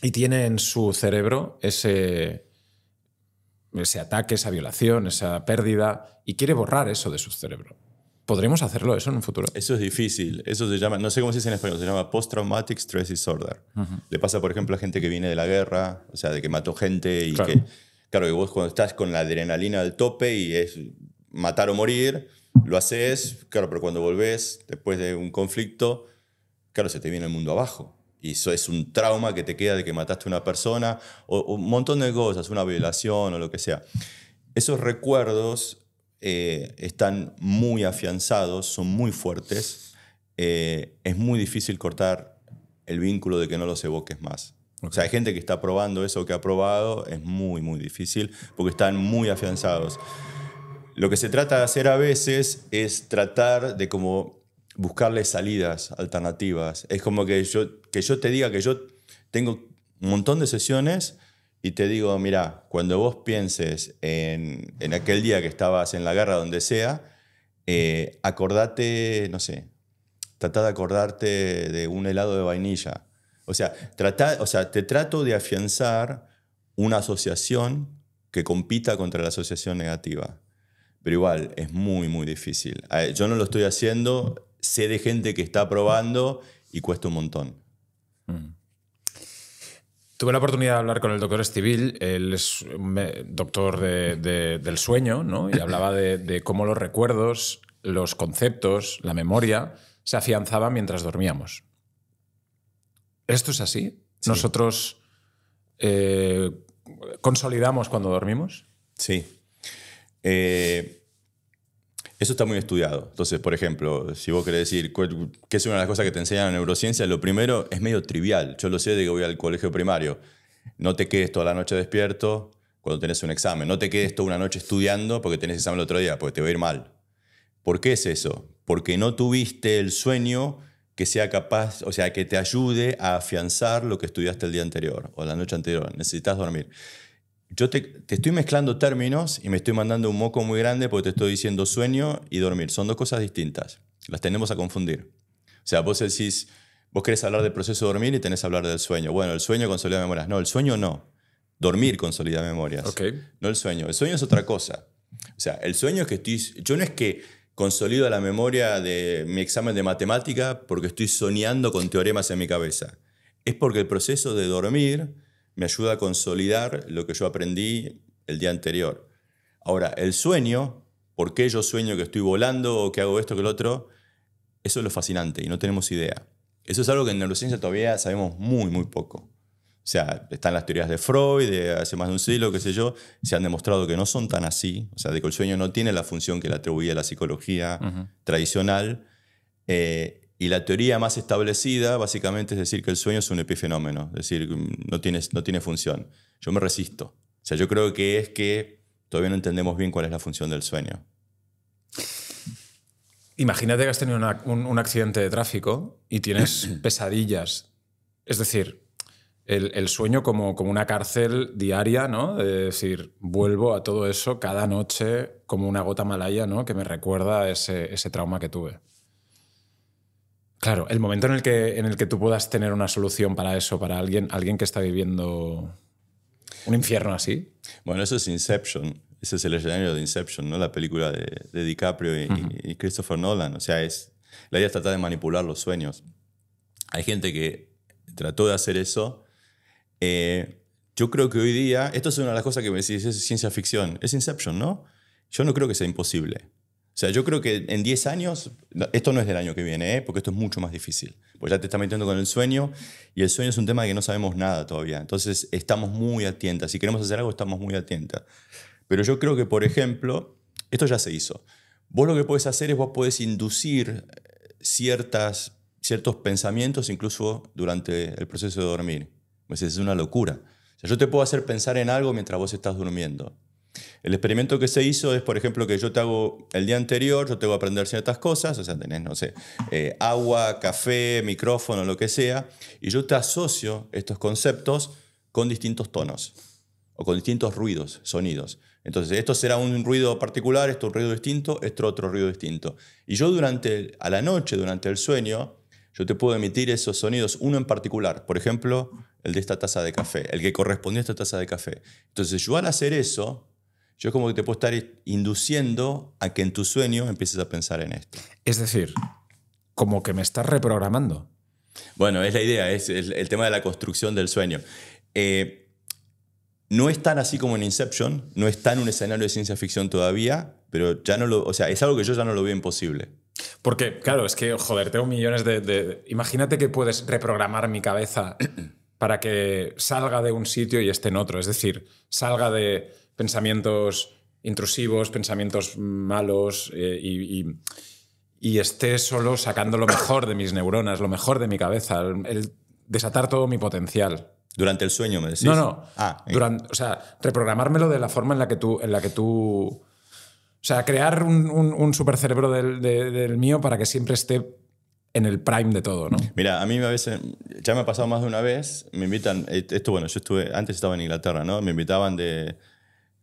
y tiene en su cerebro ese ataque, esa violación, esa pérdida, y quiere borrar eso de su cerebro. ¿Podremos hacerlo eso en un futuro? Eso es difícil. Eso se llama, no sé cómo se dice en español, se llama Post-Traumatic Stress Disorder. Le pasa, por ejemplo, a gente que viene de la guerra, o sea, de que mató gente y que vos cuando estás con la adrenalina al tope y es matar o morir, lo haces, claro, pero cuando volvés después de un conflicto, claro, se te viene el mundo abajo. Y eso es un trauma que te queda de que mataste a una persona o un montón de cosas, una violación o lo que sea. Esos recuerdos están muy afianzados, son muy fuertes. Es muy difícil cortar el vínculo de que no los evoques más. Okay. O sea, hay gente que está probando eso que ha probado, es muy, muy difícil porque están muy afianzados. Lo que se trata de hacer a veces es tratar de como buscarle salidas alternativas. Es como que yo te diga que yo tengo un montón de sesiones y te digo, mira, cuando vos pienses en aquel día que estabas en la guerra, donde sea, acordate, no sé, tratá de acordarte de un helado de vainilla. O sea, te trato de afianzar una asociación que compita contra la asociación negativa. Pero igual, es muy, muy difícil. Yo no lo estoy haciendo, sé de gente que está probando y cuesta un montón. Tuve la oportunidad de hablar con el doctor Estivil. Él es un doctor del sueño, ¿no? Y hablaba de cómo los recuerdos, los conceptos, la memoria se afianzaban mientras dormíamos. ¿Esto es así? Sí. ¿Nosotros consolidamos cuando dormimos? Sí. Eso está muy estudiado. Entonces, por ejemplo, si vos querés decir qué es una de las cosas que te enseñan en neurociencia, lo primero es medio trivial. Yo lo sé de que voy al colegio primario. No te quedes toda la noche despierto cuando tenés un examen. No te quedes toda una noche estudiando porque tenés examen el otro día, porque te va a ir mal. ¿Por qué es eso? Porque no tuviste el sueño que sea capaz, o sea, que te ayude a afianzar lo que estudiaste el día anterior o la noche anterior. Necesitas dormir. Yo te estoy mezclando términos y me estoy mandando un moco muy grande porque te estoy diciendo sueño y dormir. Son dos cosas distintas. Las tenemos a confundir. O sea, vos querés hablar del proceso de dormir y tenés que hablar del sueño. Bueno, el sueño consolida memorias. No, el sueño no. Dormir consolida memorias. Okay. No el sueño. El sueño es otra cosa. O sea, el sueño es que yo no es que consolido la memoria de mi examen de matemática porque estoy soñando con teoremas en mi cabeza. Es porque el proceso de dormir me ayuda a consolidar lo que yo aprendí el día anterior. Ahora, el sueño, ¿por qué yo sueño que estoy volando o que hago esto que lo otro? Eso es lo fascinante y no tenemos idea. Eso es algo que en neurociencia todavía sabemos muy, muy poco. O sea, están las teorías de Freud, de hace más de un siglo, qué sé yo, se han demostrado que no son tan así, o sea, de que el sueño no tiene la función que le atribuía la psicología tradicional. Y la teoría más establecida, básicamente, es decir que el sueño es un epifenómeno, es decir, no tiene función. Yo me resisto. O sea, yo creo que es que todavía no entendemos bien cuál es la función del sueño. Imagínate que has tenido un accidente de tráfico y tienes pesadillas. Es decir, el sueño como una cárcel diaria, ¿no? De decir, vuelvo a todo eso cada noche como una gota malaya, ¿no? Que me recuerda a ese trauma que tuve. Claro, el momento en el que tú puedas tener una solución para eso, para alguien que está viviendo un infierno así. Bueno, eso es Inception. Ese es el escenario de Inception, ¿no? La película de DiCaprio y Christopher Nolan. O sea, la idea es tratar de manipular los sueños. Hay gente que trató de hacer eso. Yo creo que hoy día, esto es una de las cosas que me decís, es ciencia ficción, es Inception, ¿no? Yo no creo que sea imposible. O sea, yo creo que en 10 años, esto no es del año que viene, porque esto es mucho más difícil. Pues ya te estás metiendo con el sueño y el sueño es un tema de que no sabemos nada todavía. Entonces estamos muy atentas. Si queremos hacer algo, estamos muy atentas. Pero yo creo que, por ejemplo, esto ya se hizo. Vos lo que podés hacer es vos podés inducir ciertos pensamientos incluso durante el proceso de dormir. Pues es una locura. O sea, yo te puedo hacer pensar en algo mientras vos estás durmiendo. El experimento que se hizo es, por ejemplo, que yo te hago el día anterior, yo te hago aprender ciertas cosas, o sea, tenés, no sé, agua, café, micrófono, lo que sea, y yo te asocio estos conceptos con distintos tonos o con distintos ruidos, sonidos. Entonces, esto será un ruido particular, esto un ruido distinto, esto otro ruido distinto. Y yo a la noche, durante el sueño, yo te puedo emitir esos sonidos, uno en particular, por ejemplo, el de esta taza de café, el que correspondió a esta taza de café. Entonces, yo al hacer eso, yo como que te puedo estar induciendo a que en tu sueño empieces a pensar en esto. Es decir, como que me estás reprogramando. Bueno, es la idea, es el tema de la construcción del sueño. No es tan así como en Inception, no está en un escenario de ciencia ficción todavía, pero ya no o sea, es algo que yo ya no lo veo imposible. Porque, claro, es que, joder, tengo millones Imagínate que puedes reprogramar mi cabeza para que salga de un sitio y esté en otro. Es decir, salga de pensamientos intrusivos, pensamientos malos y esté solo sacando lo mejor de mis neuronas, lo mejor de mi cabeza, el desatar todo mi potencial. ¿Durante el sueño me decís? No. O sea, reprogramármelo de la forma en la que tú o sea, crear un supercerebro del mío para que siempre esté en el prime de todo, ¿no? Mira, a mí a veces, ya me ha pasado más de una vez, me invitan, bueno, antes estaba en Inglaterra, ¿no? Me invitaban de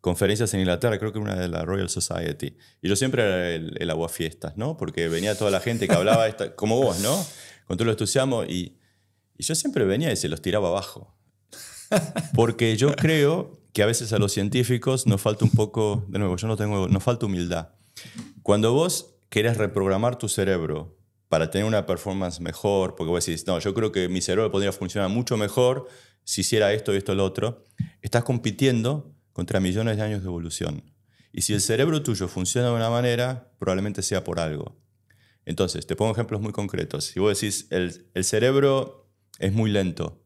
conferencias en Inglaterra, creo que una de la Royal Society. Y yo siempre era el aguafiestas, ¿no? Porque venía toda la gente que hablaba, como vos, ¿no? Con todo el entusiasmo, y yo siempre venía y se los tiraba abajo. Porque yo creo que a veces a los científicos nos falta un poco, de nuevo, nos falta humildad. Cuando vos querés reprogramar tu cerebro para tener una performance mejor, porque vos decís, no, yo creo que mi cerebro podría funcionar mucho mejor si hiciera esto y esto y lo otro, estás compitiendo contra millones de años de evolución. Y si el cerebro tuyo funciona de una manera, probablemente sea por algo. Entonces, te pongo ejemplos muy concretos. Si vos decís, el cerebro es muy lento,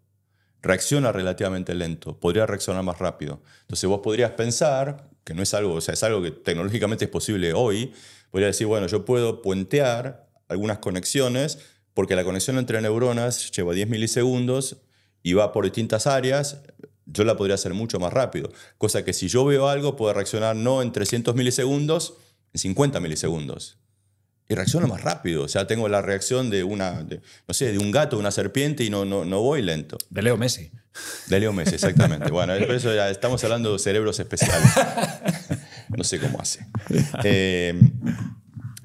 reacciona relativamente lento, podría reaccionar más rápido. Entonces vos podrías pensar, que no es algo, o sea, es algo que tecnológicamente es posible hoy, podría decir, bueno, yo puedo puentear algunas conexiones, porque la conexión entre neuronas lleva 10 milisegundos y va por distintas áreas, yo la podría hacer mucho más rápido. Cosa que si yo veo algo, puedo reaccionar no en 300 milisegundos, en 50 milisegundos. Y reacciono más rápido. O sea, tengo la reacción de no sé, de un gato, de una serpiente y no voy lento. De Leo Messi. De Leo Messi, exactamente. Bueno, por eso ya estamos hablando de cerebros especiales. No sé cómo hace.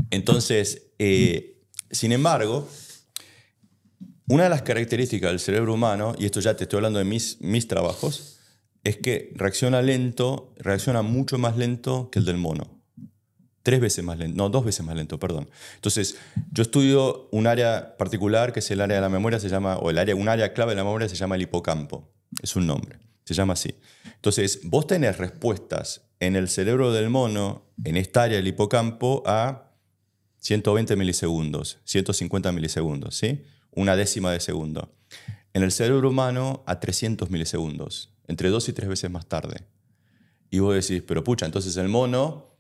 Entonces, sin embargo, una de las características del cerebro humano, y esto ya te estoy hablando de mis trabajos, es que reacciona mucho más lento que el del mono. 2 veces más lento, perdón. Entonces, yo estudio un área particular que es el área de la memoria, un área clave de la memoria se llama el hipocampo. Es un nombre, se llama así. Entonces, vos tenés respuestas en el cerebro del mono, en esta área del hipocampo, a 120 milisegundos, 150 milisegundos, ¿sí? Una décima de segundo. En el cerebro humano a 300 milisegundos, entre 2 y 3 veces más tarde. Y vos decís, pero pucha, entonces el mono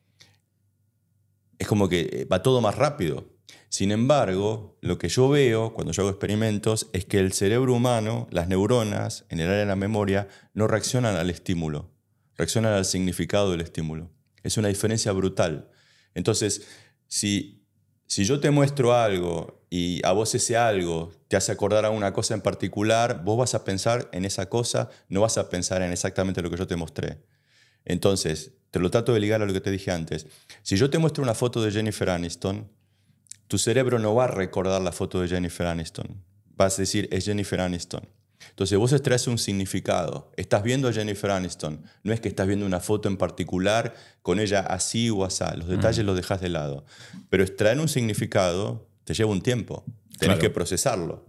es como que va todo más rápido. Sin embargo, lo que yo veo cuando yo hago experimentos es que el cerebro humano, las neuronas en el área de la memoria, no reaccionan al estímulo, reaccionan al significado del estímulo. Es una diferencia brutal. Entonces, si yo te muestro algo y a vos ese algo te hace acordar a una cosa en particular, vos vas a pensar en esa cosa, no vas a pensar en exactamente lo que yo te mostré. Entonces, te lo trato de ligar a lo que te dije antes. Si yo te muestro una foto de Jennifer Aniston, tu cerebro no va a recordar la foto de Jennifer Aniston. Vas a decir, es Jennifer Aniston. Entonces vos extraes un significado. Estás viendo a Jennifer Aniston. No es que estás viendo una foto en particular con ella así o asá. Los detalles los dejas de lado. Pero extraer un significado te lleva un tiempo. Tenés que procesarlo.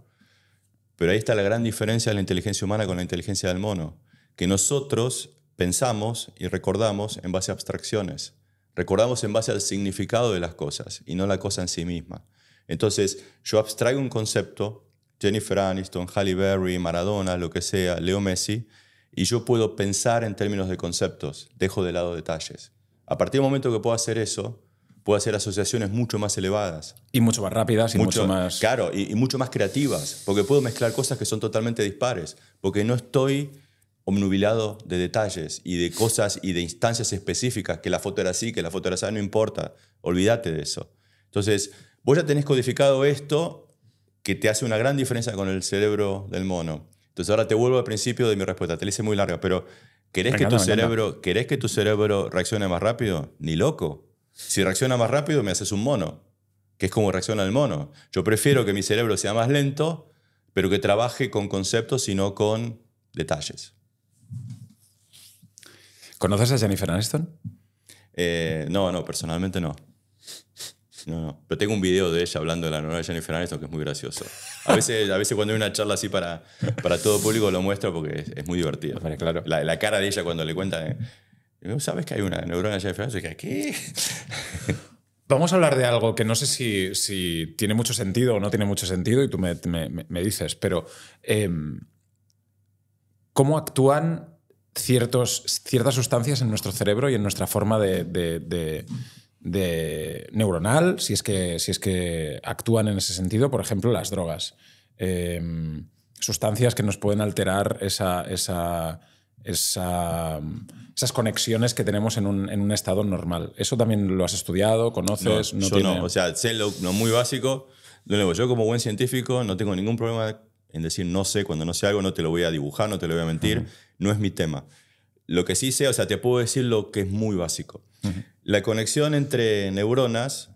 Pero ahí está la gran diferencia de la inteligencia humana con la inteligencia del mono. Que nosotros pensamos y recordamos en base a abstracciones. Recordamos en base al significado de las cosas y no la cosa en sí misma. Entonces, yo abstraigo un concepto, Jennifer Aniston, Halle Berry, Maradona, lo que sea, Leo Messi, y yo puedo pensar en términos de conceptos, dejo de lado detalles. A partir del momento que puedo hacer eso, puedo hacer asociaciones mucho más elevadas. Y mucho más rápidas y mucho más... Claro, y mucho más creativas, porque puedo mezclar cosas que son totalmente dispares, porque no estoy obnubilado de detalles y de cosas y de instancias específicas, que la foto era así, que la foto era así, no importa, olvídate de eso. Entonces, vos ya tenés codificado esto que te hace una gran diferencia con el cerebro del mono. Entonces ahora te vuelvo al principio de mi respuesta, te la hice muy larga, pero ¿querés que tu cerebro reaccione más rápido? Ni loco. Si reacciona más rápido me haces un mono, que es como reacciona el mono. Yo prefiero que mi cerebro sea más lento, pero que trabaje con conceptos y no con detalles. ¿Conoces a Jennifer Aniston? No, personalmente no. No. Pero tengo un video de ella hablando de la neurona de Jennifer Aniston que es muy gracioso. A veces cuando hay una charla así para todo público lo muestro porque es muy divertido. Vale, claro. La cara de ella cuando le cuentan, ¿sabes que hay una neurona de Jennifer Aniston? ¿Qué? Vamos a hablar de algo que no sé si tiene mucho sentido o no tiene mucho sentido y tú me dices, pero ¿cómo actúan ciertas sustancias en nuestro cerebro y en nuestra forma de neuronal, si es que actúan en ese sentido? Por ejemplo, las drogas. Sustancias que nos pueden alterar esas conexiones que tenemos en un estado normal. ¿Eso también lo has estudiado? ¿Conoces? No. O sea, sé lo muy básico. De nuevo, yo como buen científico no tengo ningún problema en decir no sé. Cuando no sé algo no te lo voy a dibujar, no te lo voy a mentir. No es mi tema. Lo que sí sé, o sea, te puedo decir lo que es muy básico. La conexión entre neuronas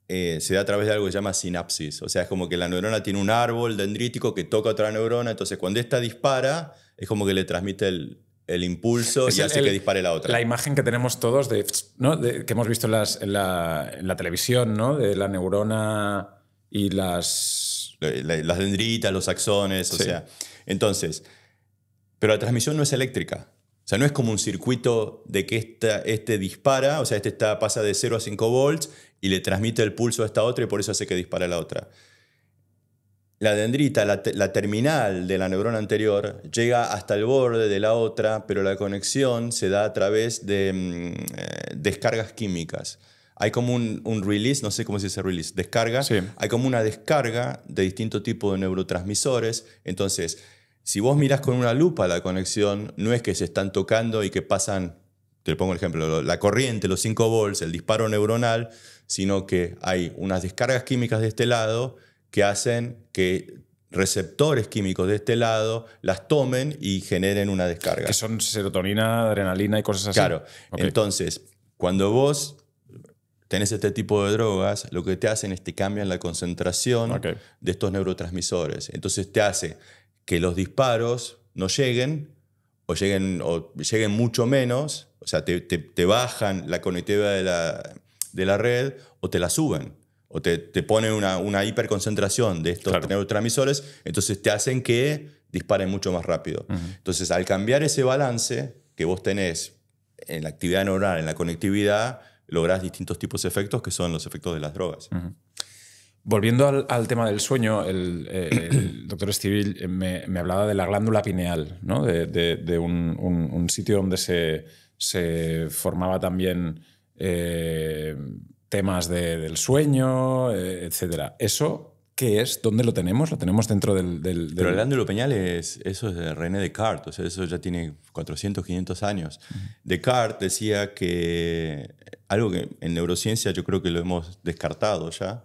se da a través de algo que se llama sinapsis. O sea, es como que la neurona tiene un árbol dendrítico que toca a otra neurona. Entonces, cuando esta dispara, es como que le transmite el impulso y hace que dispare la otra. La imagen que tenemos todos, ¿no? Que hemos visto en la televisión, ¿no? De la neurona y las dendritas, los axones, sí. O sea. Entonces, pero la transmisión no es eléctrica. O sea, no es como un circuito de que este dispara, o sea, pasa de 0 a 5 volts y le transmite el pulso a esta otra y por eso hace que dispare la otra. La dendrita, la terminal de la neurona anterior, llega hasta el borde de la otra, pero la conexión se da a través de descargas químicas. Hay como un release, no sé cómo se dice release, descarga. Sí. Hay como una descarga de distintos tipos de neurotransmisores. Entonces, si vos mirás con una lupa la conexión, no es que se están tocando y que pasan, te pongo el ejemplo, la corriente, los 5 volts, el disparo neuronal, sino que hay unas descargas químicas de este lado que hacen que receptores químicos de este lado las tomen y generen una descarga. Que son serotonina, adrenalina y cosas así. Claro. Okay. Entonces, cuando vos tenés este tipo de drogas, lo que te hacen es te cambian la concentración de estos neurotransmisores. Entonces te hace que los disparos no lleguen o lleguen mucho menos, o sea, te bajan la conectividad de la red o te la suben. O te ponen una hiperconcentración de estos neurotransmisores, entonces te hacen que disparen mucho más rápido. Entonces, al cambiar ese balance que vos tenés en la actividad neuronal, en la conectividad, lográs distintos tipos de efectos que son los efectos de las drogas. Volviendo al tema del sueño, el doctor Estivill me hablaba de la glándula pineal, ¿no? de un sitio donde se formaba también temas del sueño, etc. ¿Eso qué es? ¿Dónde lo tenemos? ¿Lo tenemos dentro del...? Pero el glándula pineal eso es de René Descartes, o sea, eso ya tiene 400, 500 años. Descartes decía que algo que en neurociencia yo creo que lo hemos descartado ya.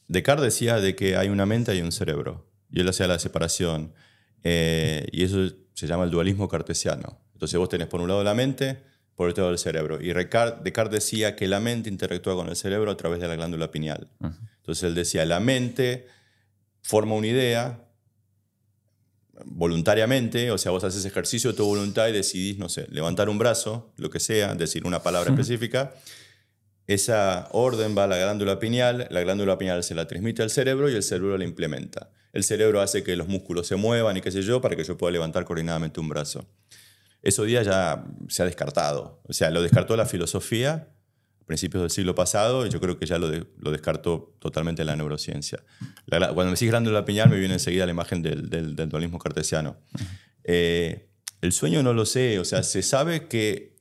Descartes decía de que hay una mente y un cerebro, y él hacía la separación, y eso se llama el dualismo cartesiano. Entonces vos tenés por un lado la mente, por otro lado el cerebro. Y Descartes decía que la mente interactúa con el cerebro a través de la glándula pineal. Entonces él decía, la mente forma una idea voluntariamente, o sea, vos haces ejercicio de tu voluntad y decidís, no sé, levantar un brazo, lo que sea, decir una palabra específica. Esa orden va a la glándula pineal se la transmite al cerebro y el cerebro la implementa. El cerebro hace que los músculos se muevan y qué sé yo, para que yo pueda levantar coordinadamente un brazo. Eso hoy día ya se ha descartado. O sea, lo descartó la filosofía a principios del siglo pasado y yo creo que ya lo descartó totalmente la neurociencia. Cuando me decís glándula pineal me viene enseguida la imagen del dualismo cartesiano. El sueño no lo sé. O sea, se sabe que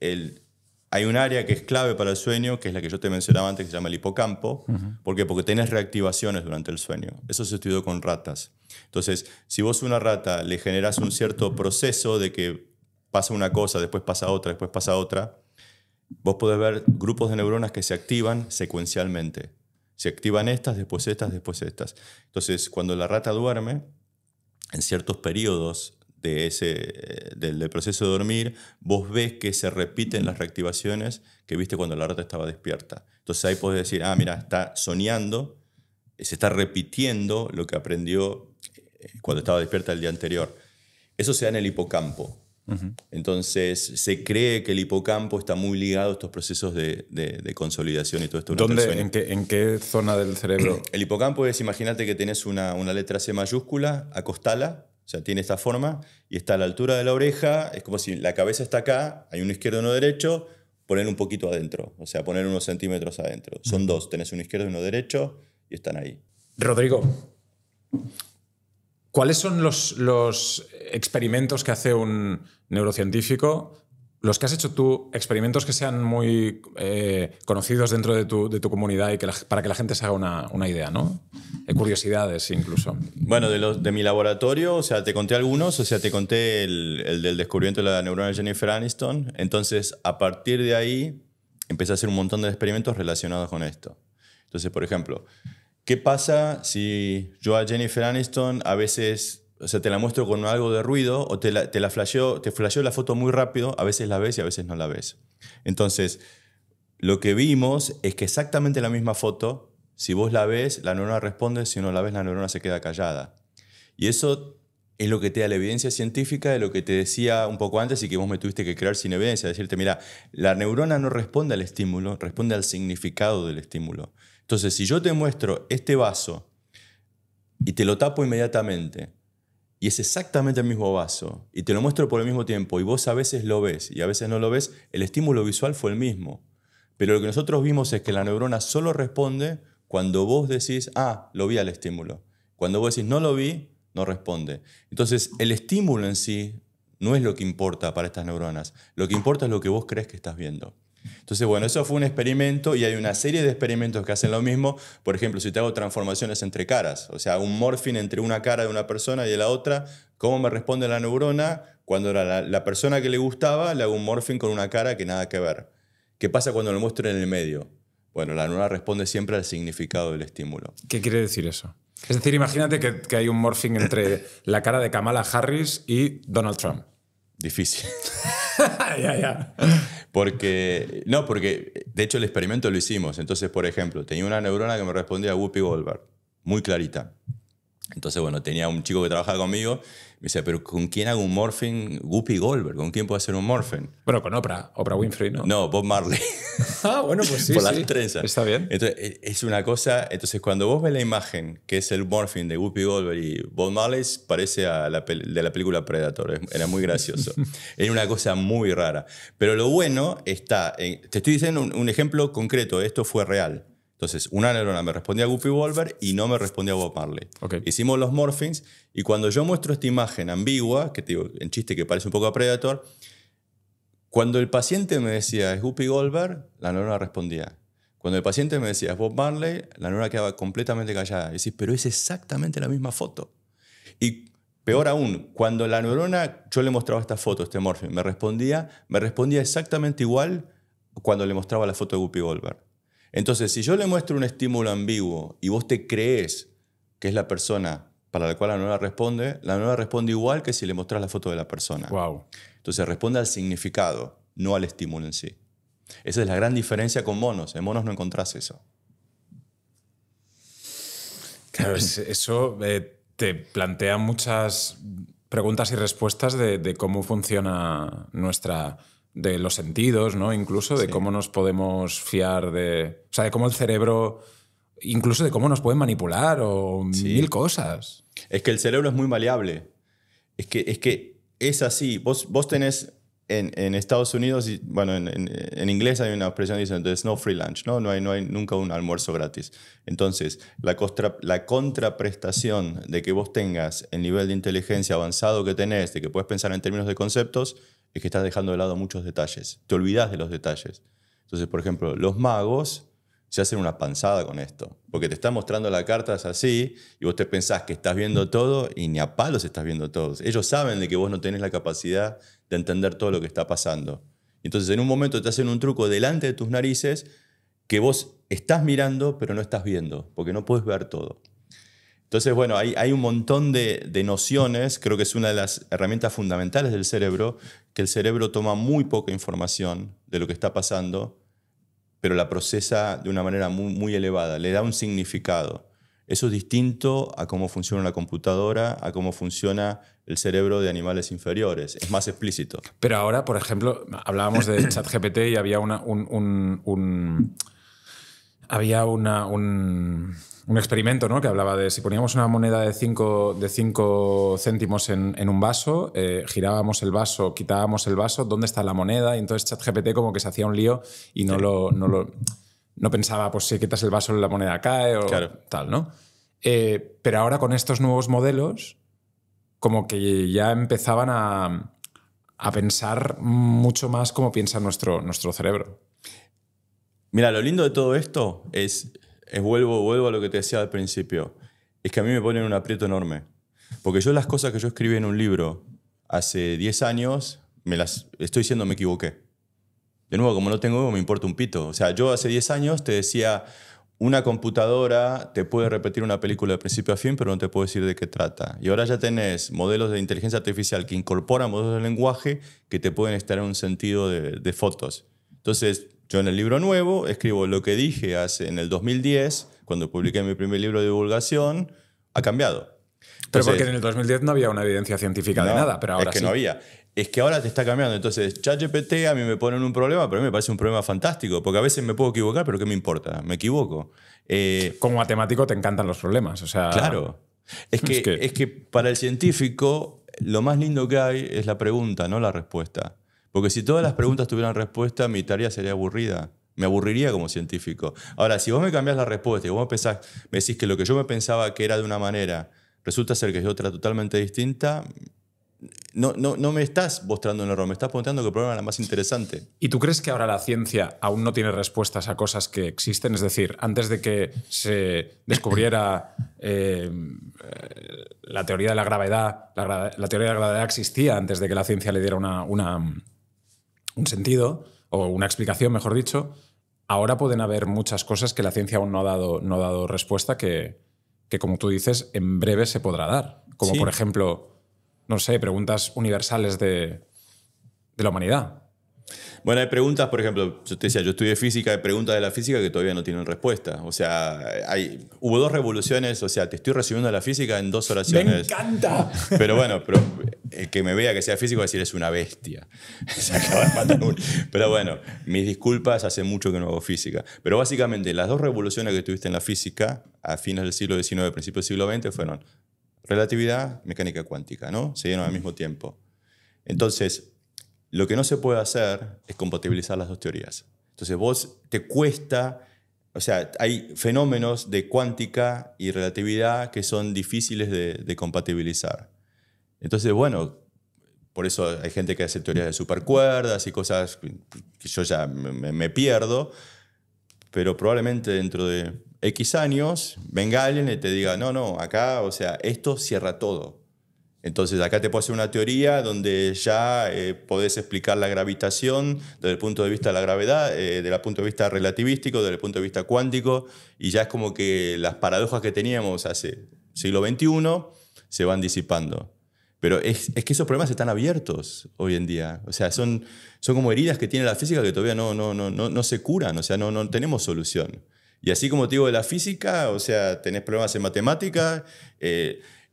hay un área que es clave para el sueño, que es la que yo te mencionaba antes, que se llama el hipocampo. ¿Por qué? Porque tenés reactivaciones durante el sueño. Eso se estudió con ratas. Entonces, si vos a una rata le generás un cierto proceso de que pasa una cosa, después pasa otra, después pasa otra, vos podés ver grupos de neuronas que se activan secuencialmente. Se activan estas, después estas, después estas. Entonces, cuando la rata duerme, en ciertos periodos del proceso de dormir, vos ves que se repiten las reactivaciones que viste cuando la rata estaba despierta. Entonces ahí podés decir, mira, está soñando, se está repitiendo lo que aprendió cuando estaba despierta el día anterior. Eso se da en el hipocampo. Entonces se cree que el hipocampo está muy ligado a estos procesos de consolidación y todo esto. ¿En qué zona del cerebro? El hipocampo es, imagínate que tenés una letra C mayúscula, acostala, o sea, tiene esta forma, y está a la altura de la oreja, es como si la cabeza está acá, hay uno izquierdo y uno derecho, poner un poquito adentro, o sea, poner unos centímetros adentro. Son dos, tenés uno izquierdo y uno derecho, y están ahí. Rodrigo, ¿cuáles son los experimentos que hace un neurocientífico, los que has hecho tú, experimentos que sean muy conocidos dentro de tu comunidad y para que la gente se haga una idea, ¿no? Curiosidades incluso. Bueno, de mi laboratorio, o sea, te conté algunos, o sea, te conté el del descubrimiento de la neurona de Jennifer Aniston. Entonces, a partir de ahí, empecé a hacer un montón de experimentos relacionados con esto. Entonces, por ejemplo, ¿qué pasa si yo a Jennifer Aniston a veces, o sea, te la muestro con algo de ruido o te flasheo la foto muy rápido, a veces la ves y a veces no la ves? Entonces, lo que vimos es que exactamente la misma foto, si vos la ves, la neurona responde, si no la ves, la neurona se queda callada. Y eso es lo que te da la evidencia científica de lo que te decía un poco antes y que vos me tuviste que crear sin evidencia. Decirte, mira, la neurona no responde al estímulo, responde al significado del estímulo. Entonces, si yo te muestro este vaso y te lo tapo inmediatamente, y es exactamente el mismo vaso, y te lo muestro por el mismo tiempo, y vos a veces lo ves y a veces no lo ves, el estímulo visual fue el mismo. Pero lo que nosotros vimos es que la neurona solo responde cuando vos decís, lo vi al estímulo. Cuando vos decís, no lo vi, no responde. Entonces, el estímulo en sí no es lo que importa para estas neuronas. Lo que importa es lo que vos crees que estás viendo. Entonces, bueno, eso fue un experimento y hay una serie de experimentos que hacen lo mismo. Por ejemplo, si te hago transformaciones entre caras, o sea, un morphing entre una cara de una persona y de la otra, ¿cómo me responde la neurona? Cuando era la persona que le gustaba, le hago un morphing con una cara que nada que ver. ¿Qué pasa cuando lo muestro en el medio? Bueno, la neurona responde siempre al significado del estímulo. ¿Qué quiere decir eso? Es decir, imagínate que hay un morphing entre la cara de Kamala Harris y Donald Trump. Difícil. Ya. Porque de hecho el experimento lo hicimos. Entonces, por ejemplo, tenía una neurona que me respondía a Whoopi Goldberg, muy clarita. Entonces, bueno, tenía un chico que trabajaba conmigo, me decía, pero ¿con quién hago un morphing? Whoopi Goldberg, ¿con quién puedo hacer un morphing? Bueno, con Oprah Winfrey, ¿no? No, Bob Marley. Bueno, pues sí, por las trenzas. Está bien. Entonces, es una cosa, entonces cuando vos ves la imagen, que es el morphing de Whoopi Goldberg y Bob Marley, parece de la película Predator, era muy gracioso. Era una cosa muy rara. Pero lo bueno está, te estoy diciendo un ejemplo concreto, esto fue real. Entonces, una neurona me respondía a Guppy Wolver y no me respondía a Bob Marley. Ok. Hicimos los morphings y cuando yo muestro esta imagen ambigua, que te digo, en chiste que parece un poco a Predator, cuando el paciente me decía es Guppy Wolver, la neurona respondía. Cuando el paciente me decía es Bob Marley, la neurona quedaba completamente callada. Y decís, pero es exactamente la misma foto. Y peor aún, cuando la neurona, yo le mostraba esta foto, este morphing, me respondía exactamente igual cuando le mostraba la foto de Guppy Wolver. Entonces, si yo le muestro un estímulo ambiguo y vos te crees que es la persona para la cual la neurona responde igual que si le mostrás la foto de la persona. Wow. Entonces, responde al significado, no al estímulo en sí. Esa es la gran diferencia con monos. En monos no encontrás eso. Claro, eso te plantea muchas preguntas y respuestas de cómo funciona de los sentidos, ¿no? Incluso de cómo nos podemos fiar de... O sea, de cómo el cerebro... Incluso de cómo nos pueden manipular o mil cosas. Es que el cerebro es muy maleable. Es que es así. Vos tenés en Estados Unidos, bueno, en inglés hay una expresión que dice there's no free lunch, ¿no? No hay nunca un almuerzo gratis. Entonces, la contraprestación de que vos tengas el nivel de inteligencia avanzado que tenés, de que puedes pensar en términos de conceptos, es que estás dejando de lado muchos detalles. Te olvidás de los detalles. Entonces, por ejemplo, los magos se hacen una panzada con esto. Porque te están mostrando las cartas así y vos te pensás que estás viendo todo y ni a palos estás viendo todo. Ellos saben de que vos no tenés la capacidad de entender todo lo que está pasando. Entonces, en un momento te hacen un truco delante de tus narices que vos estás mirando pero no estás viendo, porque no puedes ver todo. Entonces, bueno, hay un montón de nociones, creo que es una de las herramientas fundamentales del cerebro, que el cerebro toma muy poca información de lo que está pasando, pero la procesa de una manera muy, muy elevada, le da un significado. Eso es distinto a cómo funciona una computadora, a cómo funciona el cerebro de animales inferiores. Es más explícito. Pero ahora, por ejemplo, hablábamos de ChatGPT y había un experimento, ¿no? Que hablaba de si poníamos una moneda de 5 céntimos en un vaso, girábamos el vaso, quitábamos el vaso, ¿dónde está la moneda? Y entonces ChatGPT como que se hacía un lío y no pensaba, pues si quitas el vaso la moneda cae o tal, ¿no? Pero ahora con estos nuevos modelos como que ya empezaban a pensar mucho más como piensa nuestro cerebro. Mira, lo lindo de todo esto es vuelvo a lo que te decía al principio, es que a mí me ponen un aprieto enorme. Porque yo las cosas que yo escribí en un libro hace 10 años, estoy diciendo me equivoqué. De nuevo, como no tengo ego, me importa un pito. O sea, yo hace 10 años te decía, una computadora te puede repetir una película de principio a fin, pero no te puedo decir de qué trata. Y ahora ya tenés modelos de inteligencia artificial que incorporan modelos de lenguaje que te pueden estar en un sentido de fotos. Entonces, yo en el libro nuevo escribo lo que dije en el 2010, cuando publiqué mi primer libro de divulgación, ha cambiado. Entonces, pero porque en el 2010 no había una evidencia científica de nada, pero ahora es que sí. no había. Es que ahora te está cambiando. Entonces, ChatGPT a mí me ponen un problema, pero a mí me parece un problema fantástico, porque a veces me puedo equivocar, pero ¿qué me importa? Me equivoco. Como matemático te encantan los problemas. O sea, claro. Es que para el científico lo más lindo que hay es la pregunta, no la respuesta. Porque si todas las preguntas tuvieran respuesta, mi tarea sería aburrida. Me aburriría como científico. Ahora, si vos me cambiás la respuesta y vos me decís que lo que yo me pensaba que era de una manera resulta ser que es otra totalmente distinta, no me estás mostrando un error, me estás mostrando que el problema era más interesante. ¿Y tú crees que ahora la ciencia aún no tiene respuestas a cosas que existen? Es decir, antes de que se descubriera la teoría de la gravedad, la teoría de la gravedad existía antes de que la ciencia le diera un sentido, o una explicación, mejor dicho. Ahora pueden haber muchas cosas que la ciencia aún no ha dado respuesta que, como tú dices, en breve se podrá dar. Como, por ejemplo, no sé, preguntas universales de la humanidad. Bueno, hay preguntas, por ejemplo, yo te decía, yo estudié física, hay preguntas de la física que todavía no tienen respuesta. O sea, hubo 2 revoluciones, o sea, te estoy resumiendo la física en 2 oraciones. ¡Me encanta! Pero bueno, el que me vea que sea físico va a decir, es una bestia. Se acaba de matar uno. Pero bueno, mis disculpas, hace mucho que no hago física. Pero básicamente, las 2 revoluciones que tuviste en la física, a fines del siglo XIX, principios del siglo XX, fueron relatividad, mecánica cuántica, ¿no? Se dieron al mismo tiempo. Entonces, lo que no se puede hacer es compatibilizar las 2 teorías. Entonces, vos te cuesta o sea, hay fenómenos de cuántica y relatividad que son difíciles de compatibilizar. Entonces, bueno, por eso hay gente que hace teorías de supercuerdas y cosas que yo ya me pierdo, pero probablemente dentro de X años venga alguien y te diga, no, acá, o sea, esto cierra todo. Entonces acá te puedo hacer una teoría donde ya podés explicar la gravitación desde el punto de vista de la gravedad, desde el punto de vista relativístico, desde el punto de vista cuántico, y ya es como que las paradojas que teníamos hace siglo XXI se van disipando. Pero es que esos problemas están abiertos hoy en día. O sea, son como heridas que tiene la física que todavía no se curan, o sea, no tenemos solución. Y así como te digo de la física, o sea, tenés problemas en matemática.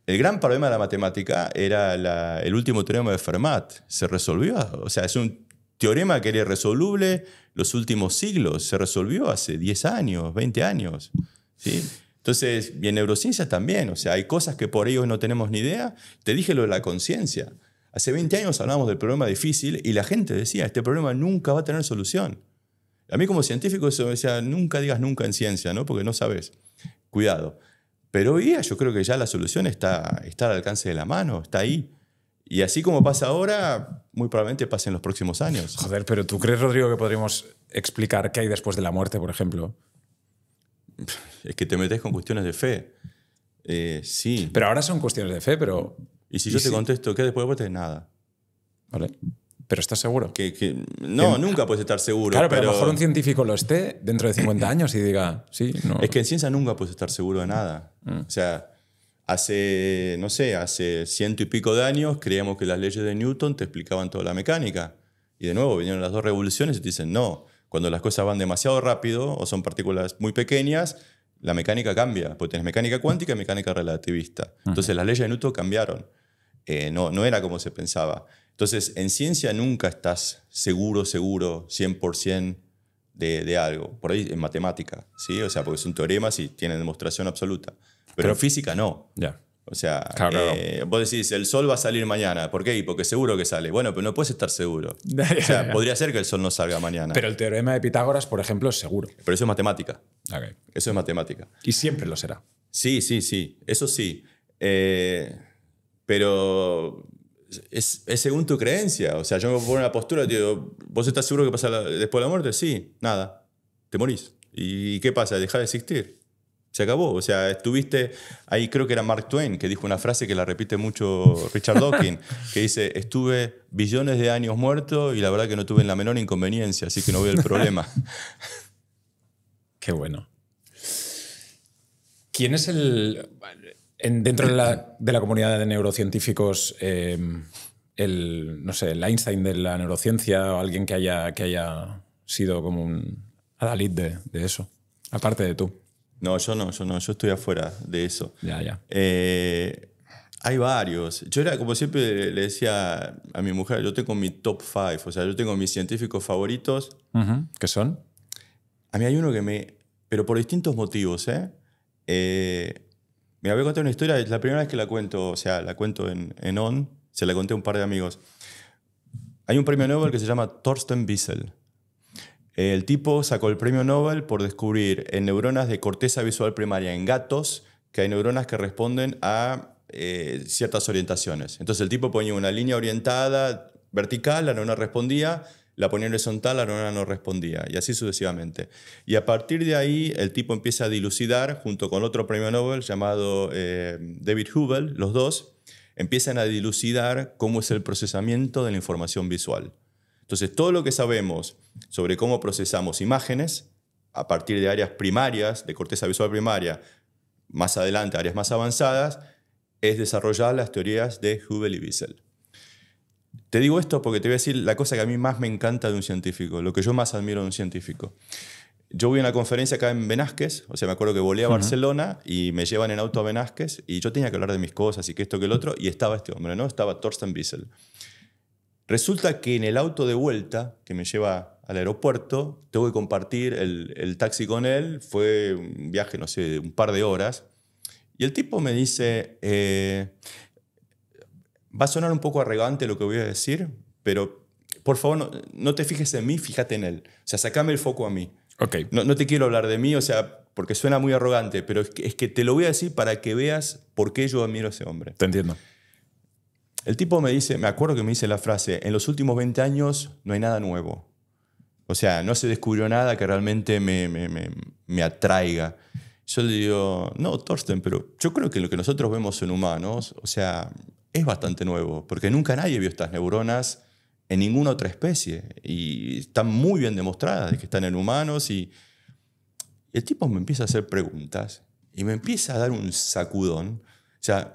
El gran problema de la matemática era el último teorema de Fermat. Se resolvió, o sea, es un teorema que era irresoluble los últimos siglos. Se resolvió hace 10 años, 20 años. ¿Sí? Entonces, y en neurociencia también, o sea, hay cosas que por ello no tenemos ni idea. Te dije lo de la conciencia. Hace 20 años hablábamos del problema difícil y la gente decía, este problema nunca va a tener solución. A mí como científico eso me decía, nunca digas nunca en ciencia, ¿no? Porque no sabes. Cuidado. Pero hoy día yo creo que ya la solución está al alcance de la mano, está ahí. Y así como pasa ahora, muy probablemente pase en los próximos años. Joder, pero ¿tú crees, Rodrigo, que podríamos explicar qué hay después de la muerte, por ejemplo? Es que te metes con cuestiones de fe. Sí. Pero ahora son cuestiones de fe, pero... Y si yo te contesto, ¿qué después de muerte? Nada. Vale. ¿Pero estás seguro? No, nunca puedes estar seguro. Claro, pero a lo mejor un científico lo esté dentro de 50 años y diga, sí, no. Es que en ciencia nunca puedes estar seguro de nada. O sea, hace 100 y pico de años creíamos que las leyes de Newton te explicaban toda la mecánica. Y de nuevo vinieron las dos revoluciones y te dicen, no, cuando las cosas van demasiado rápido o son partículas muy pequeñas, la mecánica cambia. Porque tienes mecánica cuántica y mecánica relativista. Entonces las leyes de Newton cambiaron. No era como se pensaba. Entonces, en ciencia nunca estás seguro, 100% de algo. Por ahí en matemática, ¿sí? O sea, porque son teoremas y tienen demostración absoluta. Pero en física no. Ya. O sea, claro. Vos decís, el sol va a salir mañana. ¿Por qué? Porque seguro que sale. Bueno, pero no puedes estar seguro. O sea, podría ser que el sol no salga mañana. Pero el teorema de Pitágoras, por ejemplo, es seguro. Pero eso es matemática. Okay. Eso es matemática. Y siempre lo será. Sí. Eso sí. Pero... Es según tu creencia. O sea, yo me pongo en la postura y te digo, ¿vos estás seguro que pasa después de la muerte? Sí, nada. Te morís. ¿Y qué pasa? ¿Dejás de existir? Se acabó. O sea, estuviste... Ahí creo que era Mark Twain que dijo una frase que la repite mucho Richard Dawkins, que dice, estuve billones de años muerto y la verdad que no tuve la menor inconveniencia, así que no veo el problema. Qué bueno. ¿Quién es dentro de la comunidad de neurocientíficos, el Einstein de la neurociencia o alguien que haya sido como un adalid de eso? Aparte de tú. No, yo estoy afuera de eso. Ya. Hay varios. Yo era, como siempre le decía a mi mujer, yo tengo mi top 5, o sea, yo tengo mis científicos favoritos. ¿Qué son? A mí hay uno pero por distintos motivos, me voy a contar una historia, es la primera vez que la cuento, o sea, la cuento en ON, se la conté a un par de amigos. Hay un premio Nobel que se llama Thorsten Wiesel. El tipo sacó el premio Nobel por descubrir en neuronas de corteza visual primaria en gatos que hay neuronas que responden a ciertas orientaciones. Entonces el tipo ponía una línea orientada vertical, la neurona respondía, la ponía horizontal, la neurona no respondía, y así sucesivamente. Y a partir de ahí el tipo empieza a dilucidar, junto con otro premio Nobel llamado David Hubel, los dos, empiezan a dilucidar cómo es el procesamiento de la información visual. Entonces, todo lo que sabemos sobre cómo procesamos imágenes, a partir de áreas primarias, de corteza visual primaria, más adelante, áreas más avanzadas, es desarrollar las teorías de Hubel y Wiesel. Te digo esto porque te voy a decir la cosa que a mí más me encanta de un científico, lo que yo más admiro de un científico. Yo voy a una conferencia acá en Benasques, o sea, me acuerdo que volé a Barcelona y me llevan en auto a Benasques y yo tenía que hablar de mis cosas y que esto, que el otro, y estaba este hombre, ¿no? Estaba Thorsten Wiesel. Resulta que en el auto de vuelta que me lleva al aeropuerto, tengo que compartir el taxi con él, fue un viaje, no sé, de un par de horas, y el tipo me dice, va a sonar un poco arrogante lo que voy a decir, pero por favor no te fijes en mí, fíjate en él. O sea, sacame el foco a mí. Ok. No te quiero hablar de mí, o sea, porque suena muy arrogante, pero es que te lo voy a decir para que veas por qué yo admiro a ese hombre. Te entiendo. El tipo me dice, me acuerdo que me dice la frase, en los últimos 20 años no hay nada nuevo. O sea, no se descubrió nada que realmente me atraiga. Yo le digo, no, Thorsten, pero yo creo que lo que nosotros vemos en humanos, o sea, es bastante nuevo, porque nunca nadie vio estas neuronas en ninguna otra especie. Y están muy bien demostradas de que están en humanos. Y el tipo me empieza a hacer preguntas y me empieza a dar un sacudón. O sea,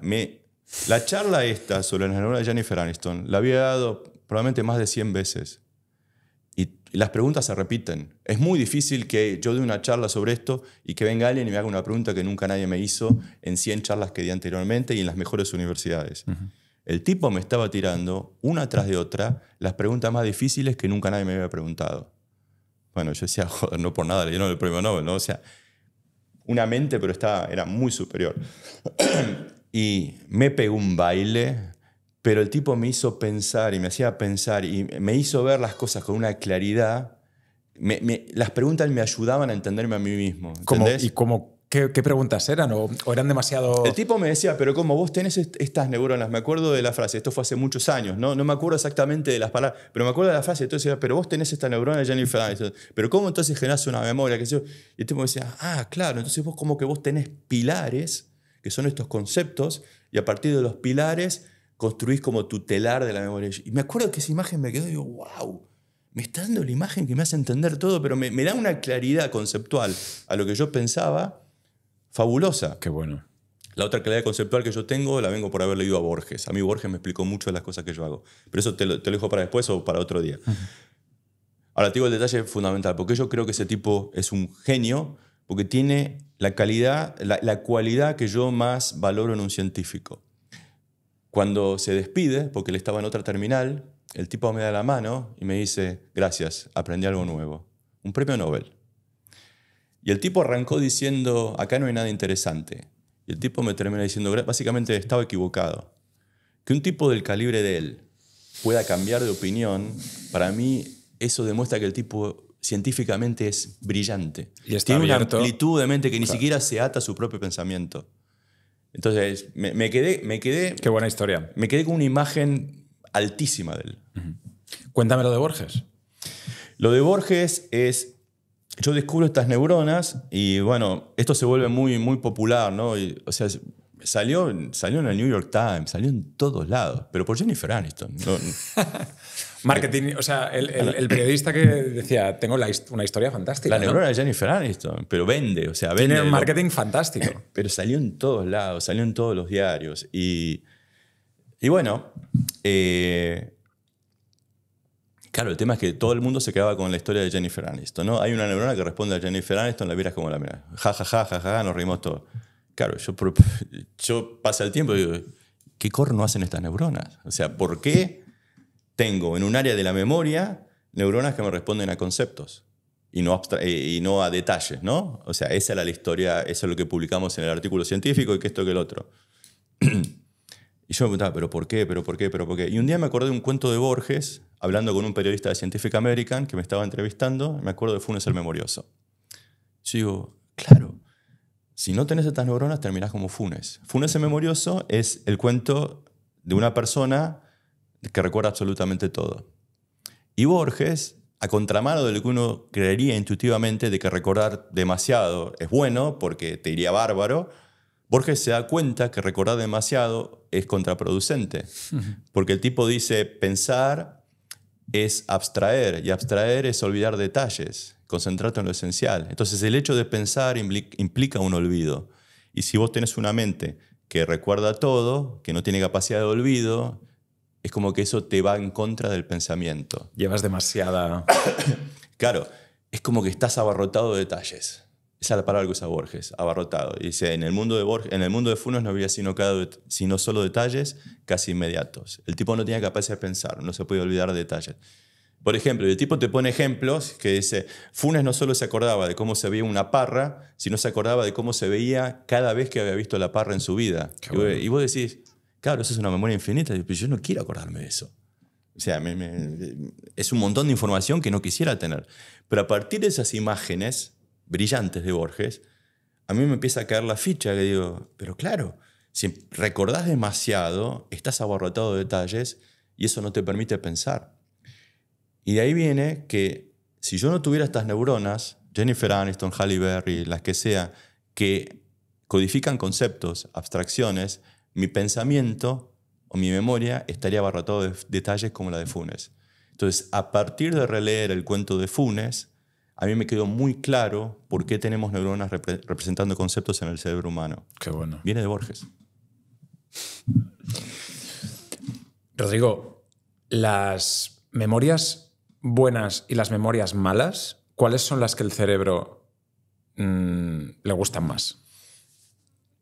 la charla esta sobre las neuronas de Jennifer Aniston la había dado probablemente más de 100 veces. Y las preguntas se repiten. Es muy difícil que yo dé una charla sobre esto y que venga alguien y me haga una pregunta que nunca nadie me hizo en 100 charlas que di anteriormente y en las mejores universidades. El tipo me estaba tirando, una tras de otra, las preguntas más difíciles que nunca nadie me había preguntado. Bueno, yo decía, joder, no por nada le dieron el premio Nobel, ¿no? O sea, una mente, pero era muy superior. Y me pegó un baile, pero el tipo me hizo pensar y me hacía pensar y me hizo ver las cosas con una claridad. Las preguntas me ayudaban a entenderme a mí mismo. ¿Entendés? ¿Y qué preguntas eran? ¿O eran demasiado...? El tipo me decía, pero como vos tenés estas neuronas, me acuerdo de la frase, esto fue hace muchos años, no me acuerdo exactamente de las palabras, pero me acuerdo de la frase, entonces decía, pero vos tenés esta neurona de Jennifer Aniston, pero ¿cómo entonces generás una memoria? Y el tipo me decía, claro, entonces vos como que vos tenés pilares, que son estos conceptos, y a partir de los pilares construís como tu telar de la memoria. Y me acuerdo que esa imagen me quedó y digo, wow, me está dando la imagen que me hace entender todo, pero me da una claridad conceptual a lo que yo pensaba fabulosa. Qué bueno. La otra claridad conceptual que yo tengo la vengo por haber leído a Borges. A mí Borges me explicó mucho de las cosas que yo hago. Pero eso te lo dejo para después o para otro día. Ahora te digo el detalle fundamental, porque yo creo que ese tipo es un genio, porque tiene la calidad, la cualidad que yo más valoro en un científico. Cuando se despide, porque él estaba en otra terminal, el tipo me da la mano y me dice, gracias, aprendí algo nuevo. Un premio Nobel. Y el tipo arrancó diciendo, acá no hay nada interesante. Y el tipo me termina diciendo, básicamente estaba equivocado. Que un tipo del calibre de él pueda cambiar de opinión, para mí eso demuestra que el tipo científicamente es brillante. Y está tiene abierto. Una amplitud de mente que ni siquiera se ata a su propio pensamiento. Entonces, me quedé... Qué buena historia. Me quedé con una imagen altísima de él. Cuéntame lo de Borges. Lo de Borges es... Yo descubro estas neuronas y, bueno, esto se vuelve muy, muy popular, ¿no? O sea, salió en el New York Times, salió en todos lados, pero por Jennifer Aniston. Marketing, o sea, el periodista que decía, tengo una historia fantástica. La neurona de Jennifer Aniston, pero vende, o sea, vende. Tiene un marketing fantástico. Pero salió en todos lados, salió en todos los diarios. Y bueno, claro, el tema es que todo el mundo se quedaba con la historia de Jennifer Aniston, ¿no? Hay una neurona que responde a Jennifer Aniston, la miras como la miras. Ja, ja, ja, ja, ja, nos reímos todos. Claro, yo pasa el tiempo y digo, ¿qué corno hacen estas neuronas? O sea, ¿por qué tengo en un área de la memoria neuronas que me responden a conceptos y no a detalles, ¿no? O sea, esa era la historia, eso es lo que publicamos en el artículo científico y que esto que el otro. Y yo me preguntaba, ¿pero por qué? ¿Pero por qué? ¿Pero por qué? Y un día me acordé de un cuento de Borges, hablando con un periodista de Scientific American que me estaba entrevistando, me acuerdo de Funes el Memorioso. Yo digo, claro, si no tenés estas neuronas terminás como Funes. Funes el Memorioso es el cuento de una persona que recuerda absolutamente todo. Y Borges, a contramano de lo que uno creería intuitivamente de que recordar demasiado es bueno porque te iría bárbaro, Borges se da cuenta que recordar demasiado es contraproducente. Porque el tipo dice, pensar es abstraer, y abstraer es olvidar detalles, concentrarte en lo esencial. Entonces el hecho de pensar implica un olvido. Y si vos tenés una mente que recuerda todo, que no tiene capacidad de olvido, es como que eso te va en contra del pensamiento. Llevas demasiada... Claro, es como que estás abarrotado de detalles. Esa es la palabra que usa Borges, abarrotado. Y dice, en el mundo de Funes no había sino solo detalles casi inmediatos. El tipo no tenía capacidad de pensar, no se podía olvidar de detalles. Por ejemplo, el tipo te pone ejemplos que dice, Funes no solo se acordaba de cómo se veía una parra, sino se acordaba de cómo se veía cada vez que había visto la parra en su vida. Y vos decís, claro, eso es una memoria infinita. Pero yo no quiero acordarme de eso. O sea, es un montón de información que no quisiera tener. Pero a partir de esas imágenes brillantes de Borges, a mí me empieza a caer la ficha que digo, pero claro, si recordás demasiado, estás abarrotado de detalles y eso no te permite pensar. Y de ahí viene que si yo no tuviera estas neuronas, Jennifer Aniston, Halle Berry, las que sea, que codifican conceptos, abstracciones, mi pensamiento o mi memoria estaría abarrotado de detalles como la de Funes. Entonces, a partir de releer el cuento de Funes, a mí me quedó muy claro por qué tenemos neuronas representando conceptos en el cerebro humano. Qué bueno. Viene de Borges. Rodrigo, las memorias buenas y las memorias malas, ¿cuáles son las que el cerebro le gustan más?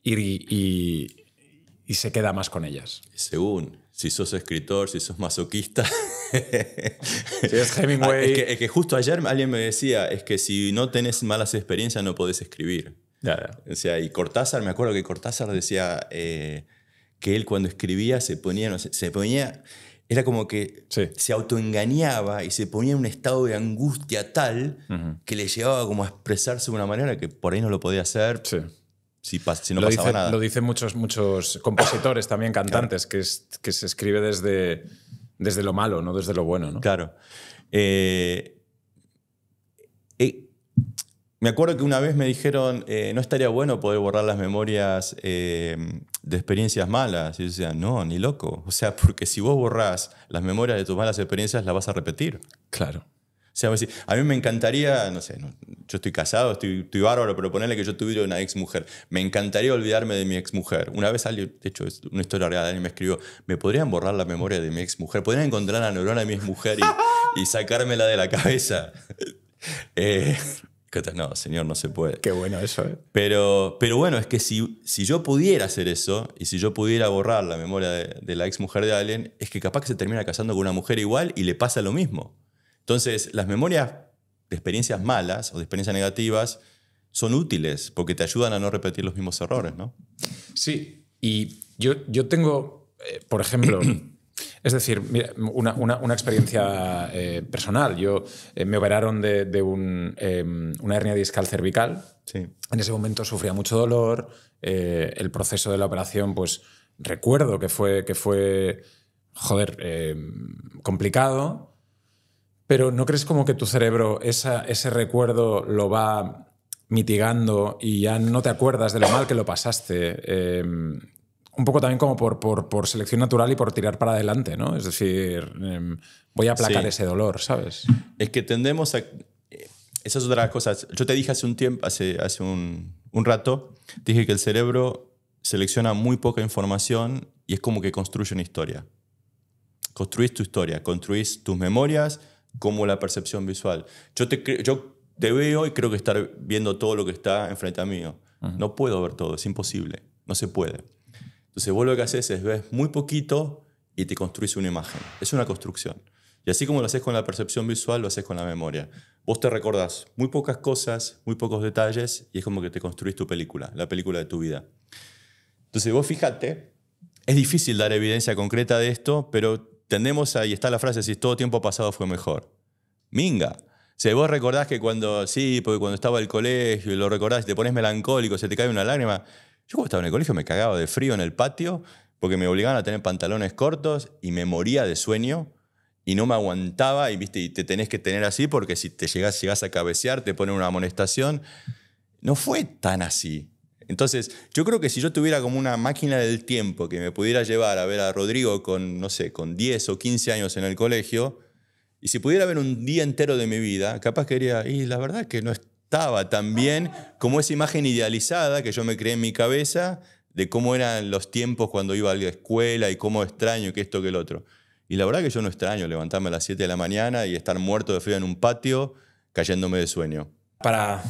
Y se queda más con ellas. Según, si sos escritor, si sos masoquista. Si es Hemingway. Es que justo ayer alguien me decía, es que si no tenés malas experiencias no podés escribir. Ya. O sea, y Cortázar, me acuerdo que Cortázar decía que él cuando escribía se ponía, no sé, era como que se autoengañaba y se ponía en un estado de angustia tal que le llevaba como a expresarse de una manera que por ahí no lo podía hacer. Sí. Si no pasaba nada. Lo dicen muchos compositores, también cantantes, claro. que se escribe desde lo malo, no desde lo bueno, ¿no? Claro. Me acuerdo que una vez me dijeron, no estaría bueno poder borrar las memorias de experiencias malas. Y yo decía, no, ni loco. O sea, porque si vos borrás las memorias de tus malas experiencias, las vas a repetir. Claro. O sea, a mí me encantaría, no sé, yo estoy casado, estoy bárbaro, pero ponerle que yo tuviera una exmujer. Me encantaría olvidarme de mi exmujer. Una vez alguien, de hecho es una historia real, alguien me escribió, ¿me podrían borrar la memoria de mi exmujer? ¿Podrían encontrar la neurona de mi exmujer y sacármela de la cabeza? No, señor, no se puede. Qué bueno eso, ¿eh? Pero bueno, es que si yo pudiera hacer eso y si yo pudiera borrar la memoria de la exmujer de alguien, es que capaz que se termina casando con una mujer igual y le pasa lo mismo. Entonces, las memorias de experiencias malas o de experiencias negativas son útiles porque te ayudan a no repetir los mismos errores, ¿no? Sí, y yo tengo, por ejemplo, es decir, mira, una experiencia personal. Me operaron de una hernia discal cervical. Sí. En ese momento sufría mucho dolor. El proceso de la operación, pues recuerdo que fue complicado. Pero ¿no crees como que tu cerebro ese recuerdo lo va mitigando y ya no te acuerdas de lo mal que lo pasaste? Un poco también como por selección natural y por tirar para adelante, ¿no? Es decir, voy a aplacar ese dolor, ¿sabes? Es que tendemos a... Esas otras cosas. Yo te dije hace un tiempo, hace un rato, dije que el cerebro selecciona muy poca información y es como que construye una historia. Construís tu historia, construís tus memorias, como la percepción visual. Yo te veo y creo que estar viendo todo lo que está enfrente a mí. No puedo ver todo, es imposible, no se puede. Entonces vos lo que haces es ves muy poquito y te construís una imagen. Es una construcción. Y así como lo haces con la percepción visual, lo haces con la memoria. Vos te recordás muy pocas cosas, muy pocos detalles y es como que te construís tu película, la película de tu vida. Entonces vos fíjate, es difícil dar evidencia concreta de esto, pero tendemos ahí está la frase, si todo tiempo pasado fue mejor. Minga. Si vos recordás que porque cuando estaba en el colegio y lo recordás y te pones melancólico, se te cae una lágrima. Yo cuando estaba en el colegio me cagaba de frío en el patio porque me obligaban a tener pantalones cortos y me moría de sueño y no me aguantaba y te tenés que tener así porque si te llegás a cabecear te ponen una amonestación. No fue tan así. Entonces, yo creo que si yo tuviera como una máquina del tiempo que me pudiera llevar a ver a Rodrigo con 10 o 15 años en el colegio, y si pudiera ver un día entero de mi vida, capaz que diría, y la verdad que no estaba tan bien como esa imagen idealizada que yo me creé en mi cabeza de cómo eran los tiempos cuando iba a la escuela y cómo extraño que esto que el otro. Y la verdad que yo no extraño levantarme a las 7 de la mañana y estar muerto de frío en un patio cayéndome de sueño. Para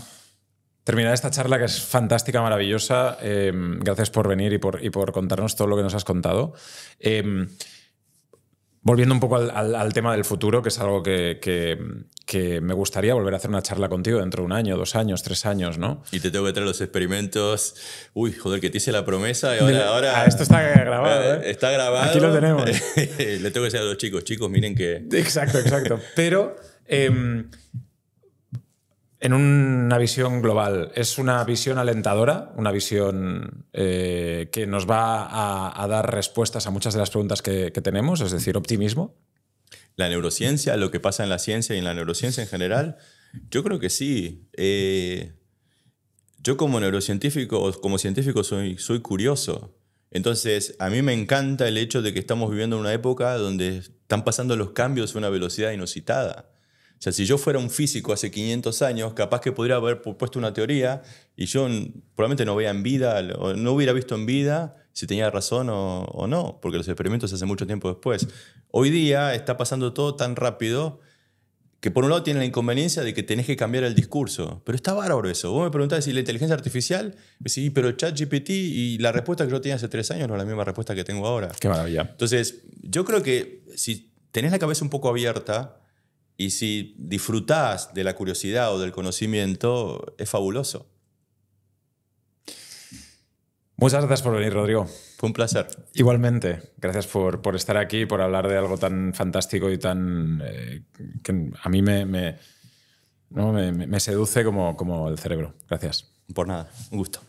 terminar esta charla, que es fantástica, maravillosa, gracias por venir y por contarnos todo lo que nos has contado. Volviendo un poco al tema del futuro, que es algo que me gustaría volver a hacer una charla contigo dentro de 1 año, 2 años, 3 años, ¿no? Y te tengo que traer los experimentos. Uy, joder, que te hice la promesa y ahora Esto está grabado, ¿eh? Está grabado. Aquí lo tenemos. Le tengo que decir a los chicos, miren que... Exacto. Pero en una visión global, ¿es una visión alentadora? ¿Una visión que nos va a dar respuestas a muchas de las preguntas que tenemos? Es decir, optimismo. La neurociencia, lo que pasa en la ciencia y en la neurociencia en general, yo creo que sí. Yo como neurocientífico o como científico soy curioso. Entonces, a mí me encanta el hecho de que estamos viviendo una época donde están pasando los cambios a una velocidad inusitada. O sea, si yo fuera un físico hace 500 años, capaz que podría haber propuesto una teoría y yo probablemente no vea en vida, o no hubiera visto en vida si tenía razón o no, porque los experimentos se hacen mucho tiempo después. Hoy día está pasando todo tan rápido que por un lado tiene la inconveniencia de que tenés que cambiar el discurso. Pero está bárbaro eso. Vos me preguntás si la inteligencia artificial, me decís, pero ChatGPT y la respuesta que yo tenía hace 3 años no es la misma respuesta que tengo ahora. Qué maravilla. Entonces, yo creo que si tenés la cabeza un poco abierta y si disfrutás de la curiosidad o del conocimiento, es fabuloso. Muchas gracias por venir, Rodrigo. Fue un placer. Igualmente. Gracias por estar aquí, por hablar de algo tan fantástico y tan... que a mí me seduce como el cerebro. Gracias. Por nada. Un gusto.